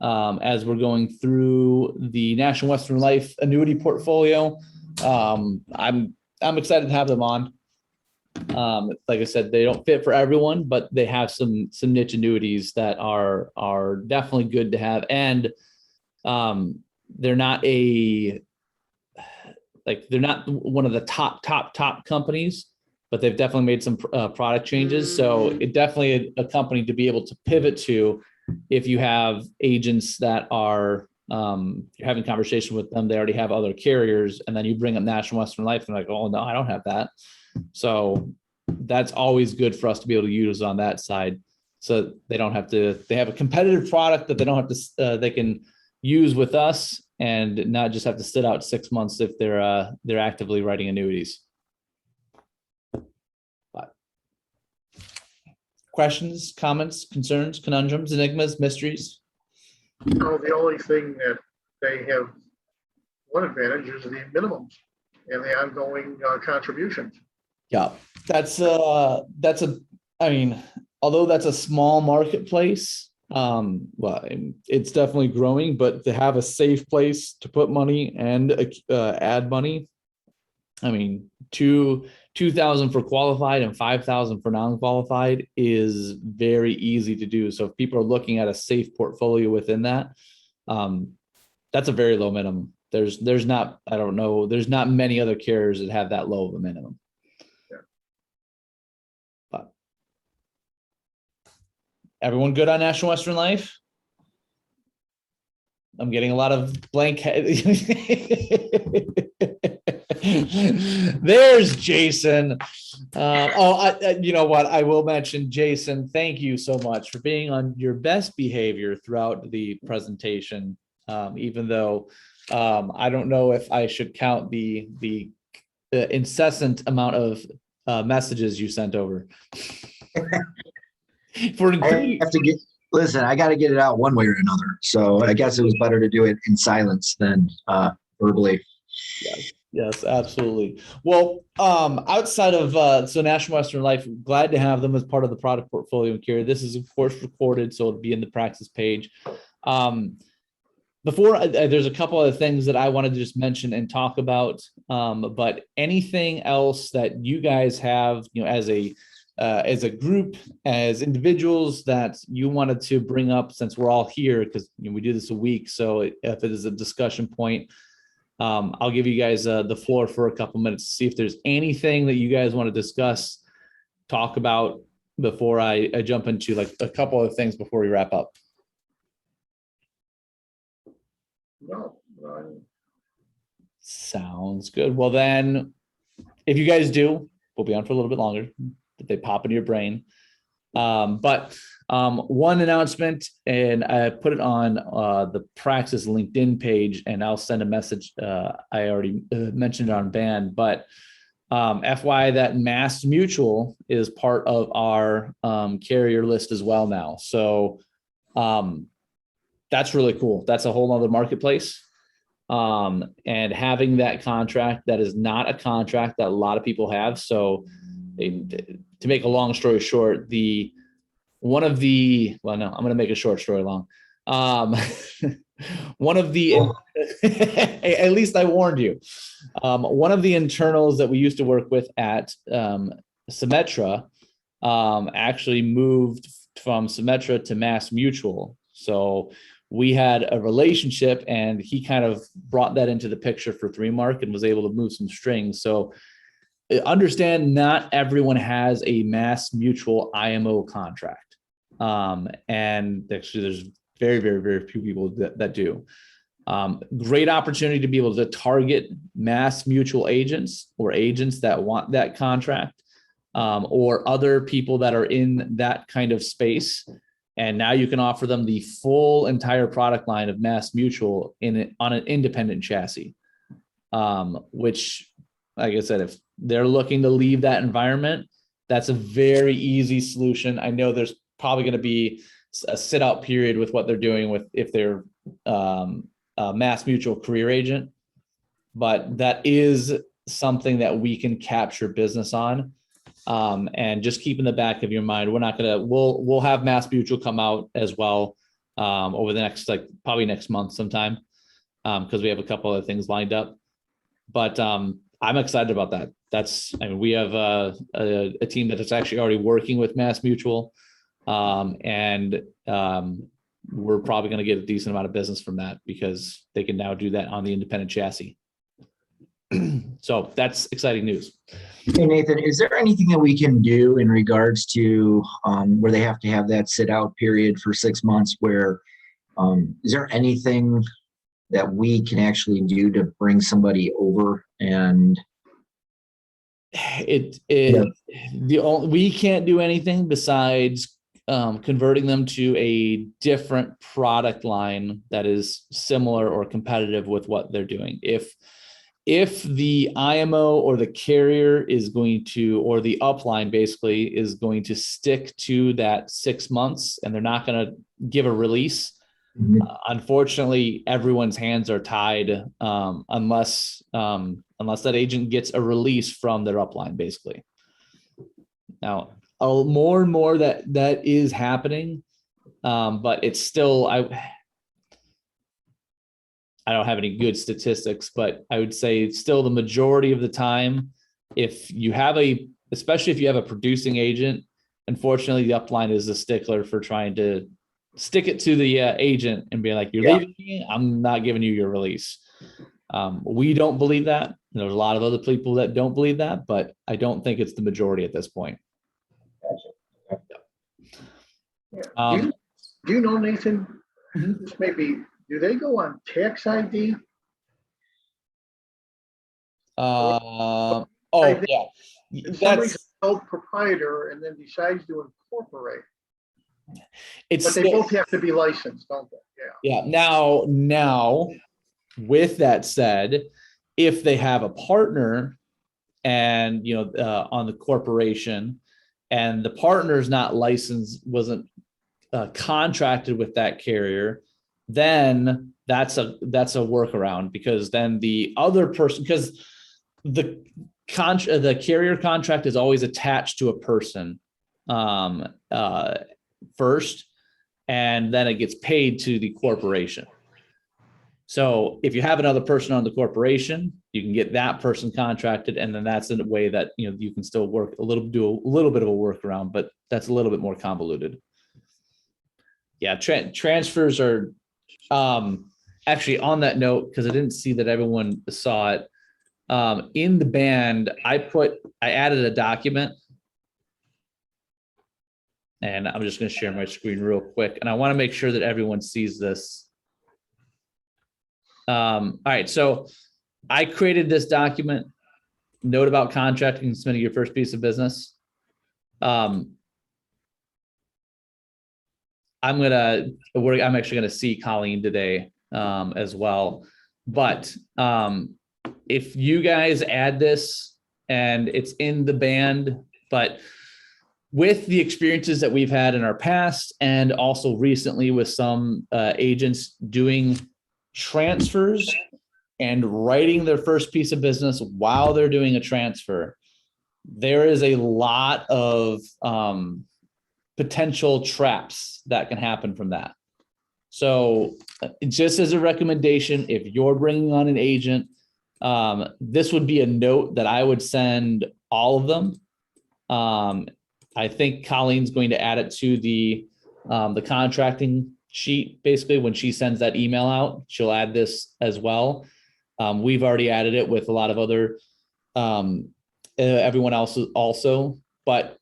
as we're going through the National Western Life annuity portfolio? I'm excited to have them on. Like I said, they don't fit for everyone, but they have some niche annuities that are definitely good to have, and they're not one of the top companies, but they've definitely made some product changes. So it definitely a company to be able to pivot to if you have agents that are you're having conversation with them, they already have other carriers, and then you bring up National Western Life and like, oh no, I don't have that. So that's always good for us to be able to use on that side. So they have a competitive product that they don't have to, they can use with us and not just have to sit out 6 months if they're actively writing annuities. But questions, comments, concerns, conundrums, enigmas, mysteries?
No, the only thing that they have, one advantage is the minimums and the ongoing contributions.
Yeah, I mean, although that's a small marketplace, well, it's definitely growing, but to have a safe place to put money and add money, I mean, 2,000 for qualified and 5,000 for non-qualified is very easy to do. So if people are looking at a safe portfolio within that, that's a very low minimum. There's not many other carriers that have that low of a minimum. Everyone good on National Western Life? I'm getting a lot of blank head. There's Jason. You know what? I will mention, Jason, thank you so much for being on your best behavior throughout the presentation. Even though I don't know if I should count the incessant amount of messages you sent over. For
I have to listen, I got to get it out one way or another. So I guess it was better to do it in silence than verbally.
Yes, absolutely. Well, outside of so National Western Life, glad to have them as part of the product portfolio and carrier. This is of course recorded, so it'll be in the practice page. Before there's a couple of things that I wanted to just mention and talk about, but anything else that you guys have, you know, as a group, as individuals that you wanted to bring up, since we're all here, because you know, we do this a week. So if it is a discussion point, I'll give you guys the floor for a couple minutes to see if there's anything that you guys want to discuss, talk about before I jump into like a couple of things before we wrap up.
No,
Sounds good. Well, then, if you guys do, we'll be on for a little bit longer. If they pop into your brain. But one announcement, and I put it on the Praxis LinkedIn page, and I'll send a message. I already mentioned it on band, but FYI, that Mass Mutual is part of our carrier list as well now. So that's really cool. That's a whole other marketplace. And having that contract, that is not a contract that a lot of people have. So to make a long story short, I'm going to make a short story long. One of the, at least I warned you. One of the internals that we used to work with at Symetra actually moved from Symetra to Mass Mutual. So we had a relationship, and he kind of brought that into the picture for 3Mark and was able to move some strings. So understand, not everyone has a Mass Mutual IMO contract. And actually there's very, very, very few people that do. Great opportunity to be able to target Mass Mutual agents or agents that want that contract, or other people that are in that kind of space. And now you can offer them the full entire product line of Mass Mutual on an independent chassis, which, like I said, if they're looking to leave that environment, that's a very easy solution. I know there's probably going to be a sit out period with what they're doing with if they're a Mass Mutual career agent, but that is something that we can capture business on. And just keep in the back of your mind, we'll have Mass Mutual come out as well over the next, probably next month sometime, because we have a couple of things lined up. But I'm excited about that. We have a team that is actually already working with Mass Mutual, and we're probably going to get a decent amount of business from that because they can now do that on the independent chassis. So that's exciting news.
Hey, Nathan, is there anything that we can do in regards to where they have to have that sit out period for 6 months where, is there anything that we can actually do to bring somebody over? And
we can't do anything besides converting them to a different product line that is similar or competitive with what they're doing. If the IMO or the carrier is going to, or the upline basically is going to stick to that 6 months and they're not going to give a release, unfortunately, everyone's hands are tied unless that agent gets a release from their upline, basically. Now, more and more that is happening, but it's still, I don't have any good statistics, but I would say still the majority of the time, especially if you have a producing agent, unfortunately, the upline is a stickler for trying to stick it to the agent and be like, you're leaving me, I'm not giving you your release. We don't believe that. There's a lot of other people that don't believe that, but I don't think it's the majority at this point.
Yeah. Do you know, Nathan,
Mhm.
this may be, do they go on tax ID?
Oh,
I think
yeah,
if somebody's a
that's,
sole proprietor and then decides to incorporate,
it's
but they
still,
both have to be licensed, don't they? Yeah.
yeah. Now, with that said, if they have a partner and, on the corporation and the partner is not licensed, wasn't contracted with that carrier, then that's a workaround, because then the other person, because the the carrier contract is always attached to a person um, uh, first, and then it gets paid to the corporation. So if you have another person on the corporation, you can get that person contracted, and then that's in a way that you can still work do a little bit of a workaround, but that's a little bit more convoluted. Yeah, transfers are actually, on that note, because I didn't see that everyone saw it. In the band, I added a document, and I'm just going to share my screen real quick, and I want to make sure that everyone sees this. All right, so I created this document, note about contracting and submitting your first piece of business. I'm actually gonna see Colleen today as well. But if you guys add this, and it's in the band, but with the experiences that we've had in our past, and also recently with some agents doing transfers and writing their first piece of business while they're doing a transfer, there is a lot of potential traps that can happen from that. So just as a recommendation, if you're bringing on an agent, this would be a note that I would send all of them. I think Colleen's going to add it to the contracting sheet. Basically, when she sends that email out, she'll add this as well. We've already added it with a lot of other everyone else also, but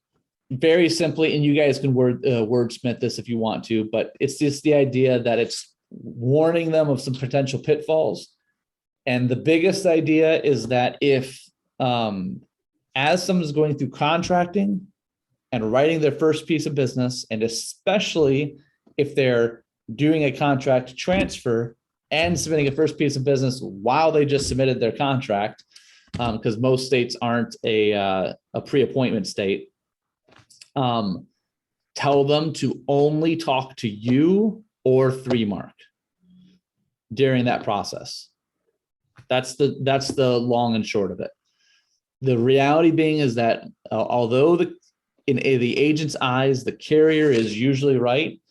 very simply, and you guys can wordsmith this if you want to, but it's just the idea that it's warning them of some potential pitfalls. And the biggest idea is that if, as someone's going through contracting and writing their first piece of business, and especially if they're doing a contract transfer and submitting a first piece of business while they just submitted their contract, because most states aren't a pre-appointment state, tell them to only talk to you or 3Mark during that process. That's the long and short of it. The reality being is that although in the agent's eyes, the carrier is usually right,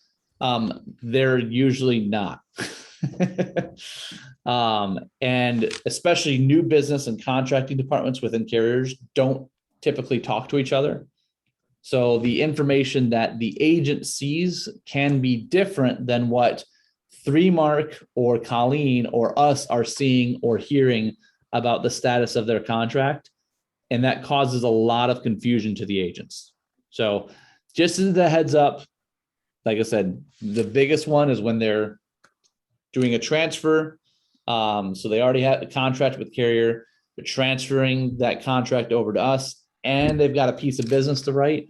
they're usually not. And especially new business and contracting departments within carriers don't typically talk to each other. So the information that the agent sees can be different than what 3Mark or Colleen or us are seeing or hearing about the status of their contract. And that causes a lot of confusion to the agents. So just as a heads up, like I said, the biggest one is when they're doing a transfer. So they already have a contract with carrier, they're transferring that contract over to us, and they've got a piece of business to write.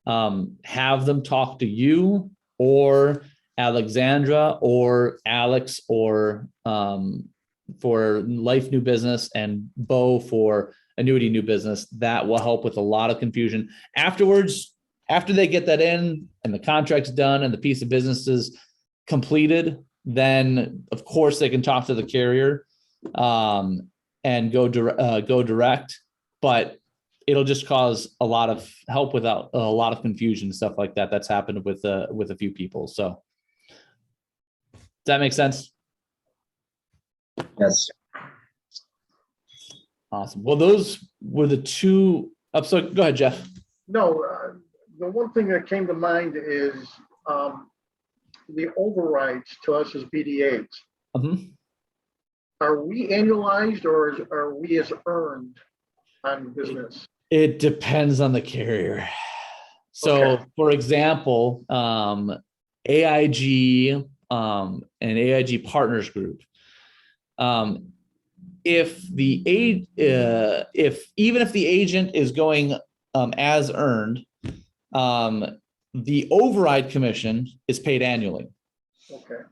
Have them talk to you or Alexandra or Alex or for life new business, and Bo for annuity new business. That will help with a lot of confusion. Afterwards, after they get that in and the contract's done and the piece of business is completed, then of course they can talk to the carrier and go direct, but it'll just cause a lot of help without a lot of confusion and stuff like that. That's happened with a few people. So does that make sense?
Yes.
Awesome. Well, those were the two. So go ahead, Jeff.
No, the one thing that came to mind is the overrides to us as BDAs.
Mm-hmm.
Are we annualized or are we as earned on business?
It depends on the carrier. So,
Okay.
for example, AIG and AIG Partners Group. If even if the agent is going as earned, the override commission is paid annually.
Okay.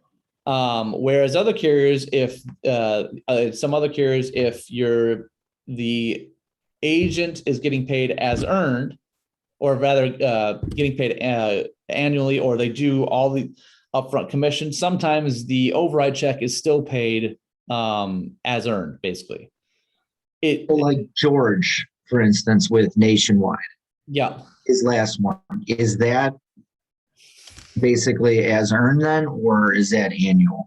Whereas other carriers, if some other carriers, if the agent is getting paid as earned, or rather getting paid annually, or they do all the upfront commission, sometimes the override check is still paid as earned, basically.
Like George, for instance, with Nationwide,
Yeah.
his last one, is that basically as earned then, or is that annual?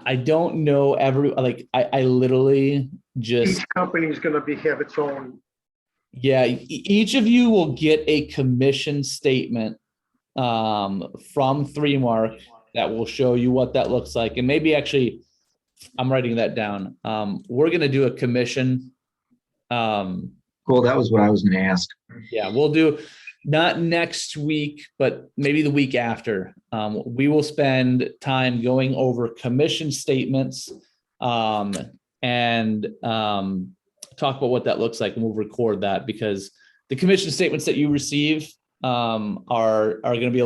I don't know I literally just,
Each company is going to have its own.
yeah, each of you will get a commission statement from 3Mark that will show you what that looks like. And maybe actually, I'm writing that down. We're going to do a commission.
Cool. That was what I was going to ask.
Yeah, we'll do not next week, but maybe the week after. We will spend time going over commission statements and talk about what that looks like, and we'll record that, because the commission statements that you receive are going to be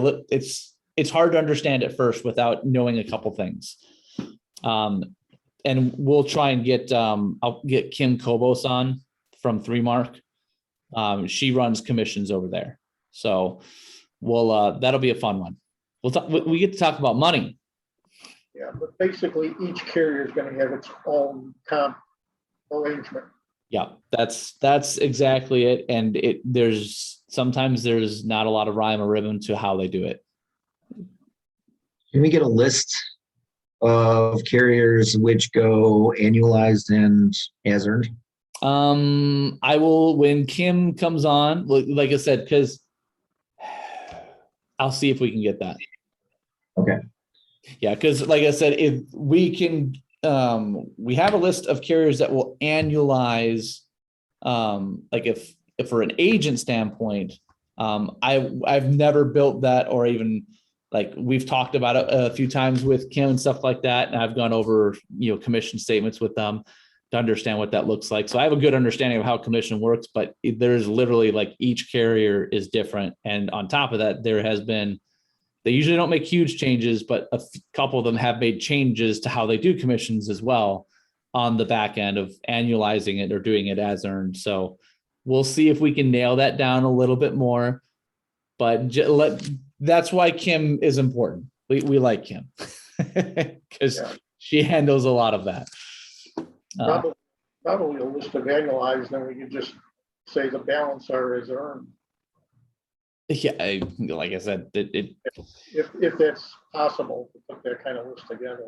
it's hard to understand at first without knowing a couple things. And we'll try and I'll get Kim Kobos on from 3Mark. She runs commissions over there. So that'll be a fun one. We get to talk about money.
Yeah, but basically each carrier is going to have its own comp arrangement.
Yeah, that's exactly it. And sometimes there's not a lot of rhyme or ribbon to how they do it.
Can we get a list of carriers which go annualized and as earned?
I will, when Kim comes on, like I said, because I'll see if we can get that.
Okay.
Yeah, because like I said, if we can, we have a list of carriers that will annualize. Like if for an agent standpoint, I've never built that, or even like we've talked about it a few times with Kim and stuff like that, and I've gone over commission statements with them to understand what that looks like. So I have a good understanding of how commission works, but there's literally like each carrier is different, and on top of that, they usually don't make huge changes, but a couple of them have made changes to how they do commissions as well on the back end of annualizing it or doing it as earned. So we'll see if we can nail that down a little bit more, but that's why Kim is important. We like Kim because she handles a lot of that.
Probably a list of annualized, then we can just say the balance are as earned.
Yeah, like I said,
if that's possible to put that kind of list together.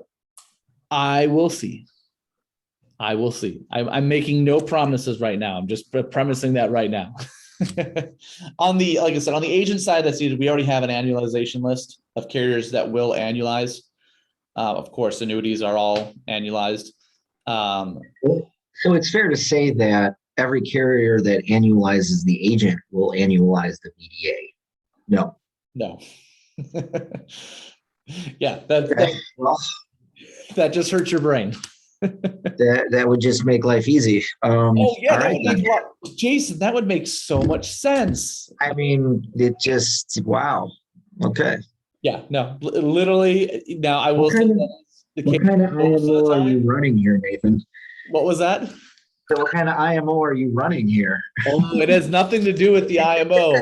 I will see. I'm making no promises right now. I'm just premising that right now. Like I said, on the agent side, we already have an annualization list of carriers that will annualize. Of course, annuities are all annualized.
So it's fair to say that every carrier that annualizes the agent will annualize the BDA. No.
Yeah,
Well,
that just hurts your brain.
that would just make life easy.
Oh yeah,
all right, then.
Jason, that would make so much sense.
I mean, it just wow. Okay.
Yeah, no, literally. Now I will.
What kind of IMO are you running here, Nathan?
What was that?
So what kind of IMO are you running here?
Oh, it has nothing to do with the IMO.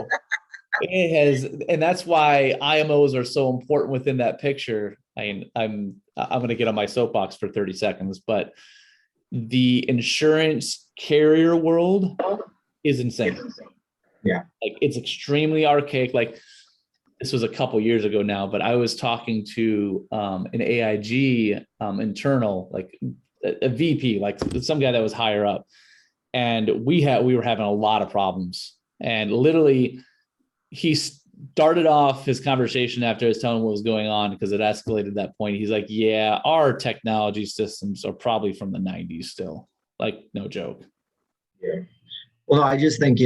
It has, and that's why IMOs are so important within that picture. I mean, I'm going to get on my soapbox for 30 seconds, but the insurance carrier world is insane.
Yeah,
like it's extremely archaic. Like this was a couple years ago now, but I was talking to an AIG internal, like a VP, like some guy that was higher up, and we were having a lot of problems. And literally, he started off his conversation after I was telling him what was going on, because it escalated at that point. He's like, "Yeah, our technology systems are probably from the 90s still." Like, no joke.
Yeah. Well, I just think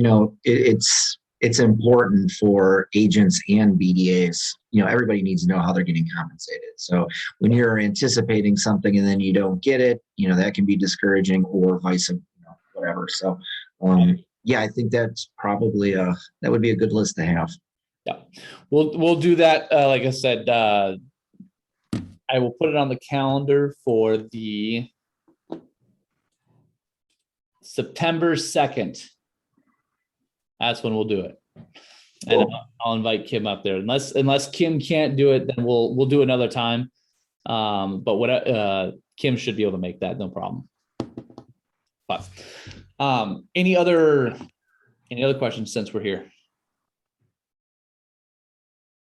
it's it's important for agents and BDAs. Everybody needs to know how they're getting compensated. So when you're anticipating something and then you don't get it, that can be discouraging, or vice, whatever. So, yeah, I think that's probably that would be a good list to have.
Yeah, we'll do that. Like I said, I will put it on the calendar for the September 2nd. That's when we'll do it. And I'll invite Kim up there. Unless Kim can't do it, then we'll do another time. But what Kim should be able to make that, no problem. But any other questions since we're here?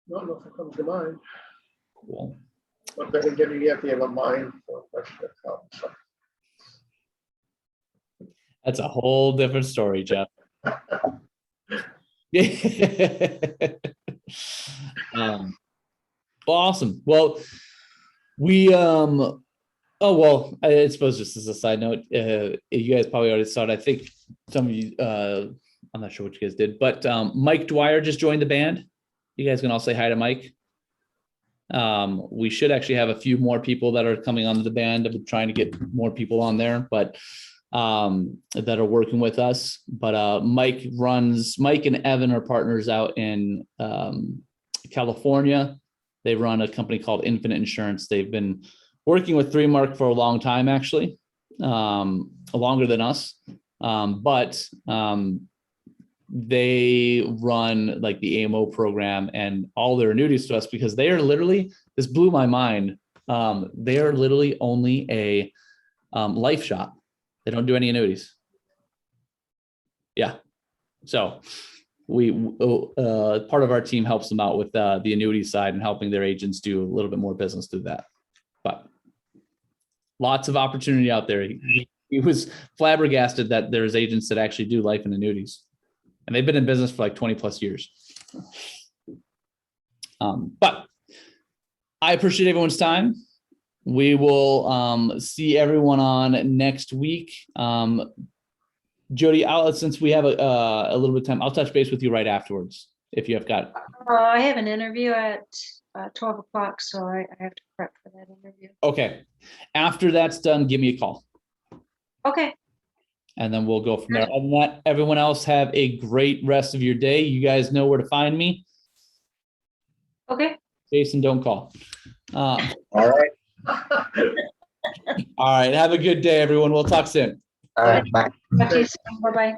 Nothing comes to mind.
Cool.
But then again, you have to have a mind for a question that comes. So.
That's a whole different story, Jeff. Awesome. Well, I suppose just as a side note, you guys probably already saw it. I think some of you, I'm not sure what you guys did, but Mike Dwyer just joined the band. You guys can all say hi to Mike. We should actually have a few more people that are coming onto the band. I'm trying to get more people on there, but that are working with us. But Mike and Evan are partners out in California. They run a company called Infinite Insurance. They've been working with 3Mark for a long time, actually, longer than us. But they run like the AMO program and all their annuities to us, because they are literally, this blew my mind. They are literally only a life shop. They don't do any annuities. Yeah. So we part of our team helps them out with the annuity side and helping their agents do a little bit more business through that. But lots of opportunity out there. He was flabbergasted that there's agents that actually do life and annuities, and they've been in business for like 20 plus years. But I appreciate everyone's time. We will see everyone on next week. Jody, since we have a little bit of time, I'll touch base with you right afterwards if you have got.
I have an interview at 12 o'clock, so I have to prep for that interview.
Okay. After that's done, give me a call.
Okay.
And then we'll go from there. Other than that, everyone else have a great rest of your day. You guys know where to find me.
Okay.
Jason, don't call.
All right.
All right. Have a good day, everyone. We'll talk soon.
All right. Bye.
Talk to you soon. Bye-bye.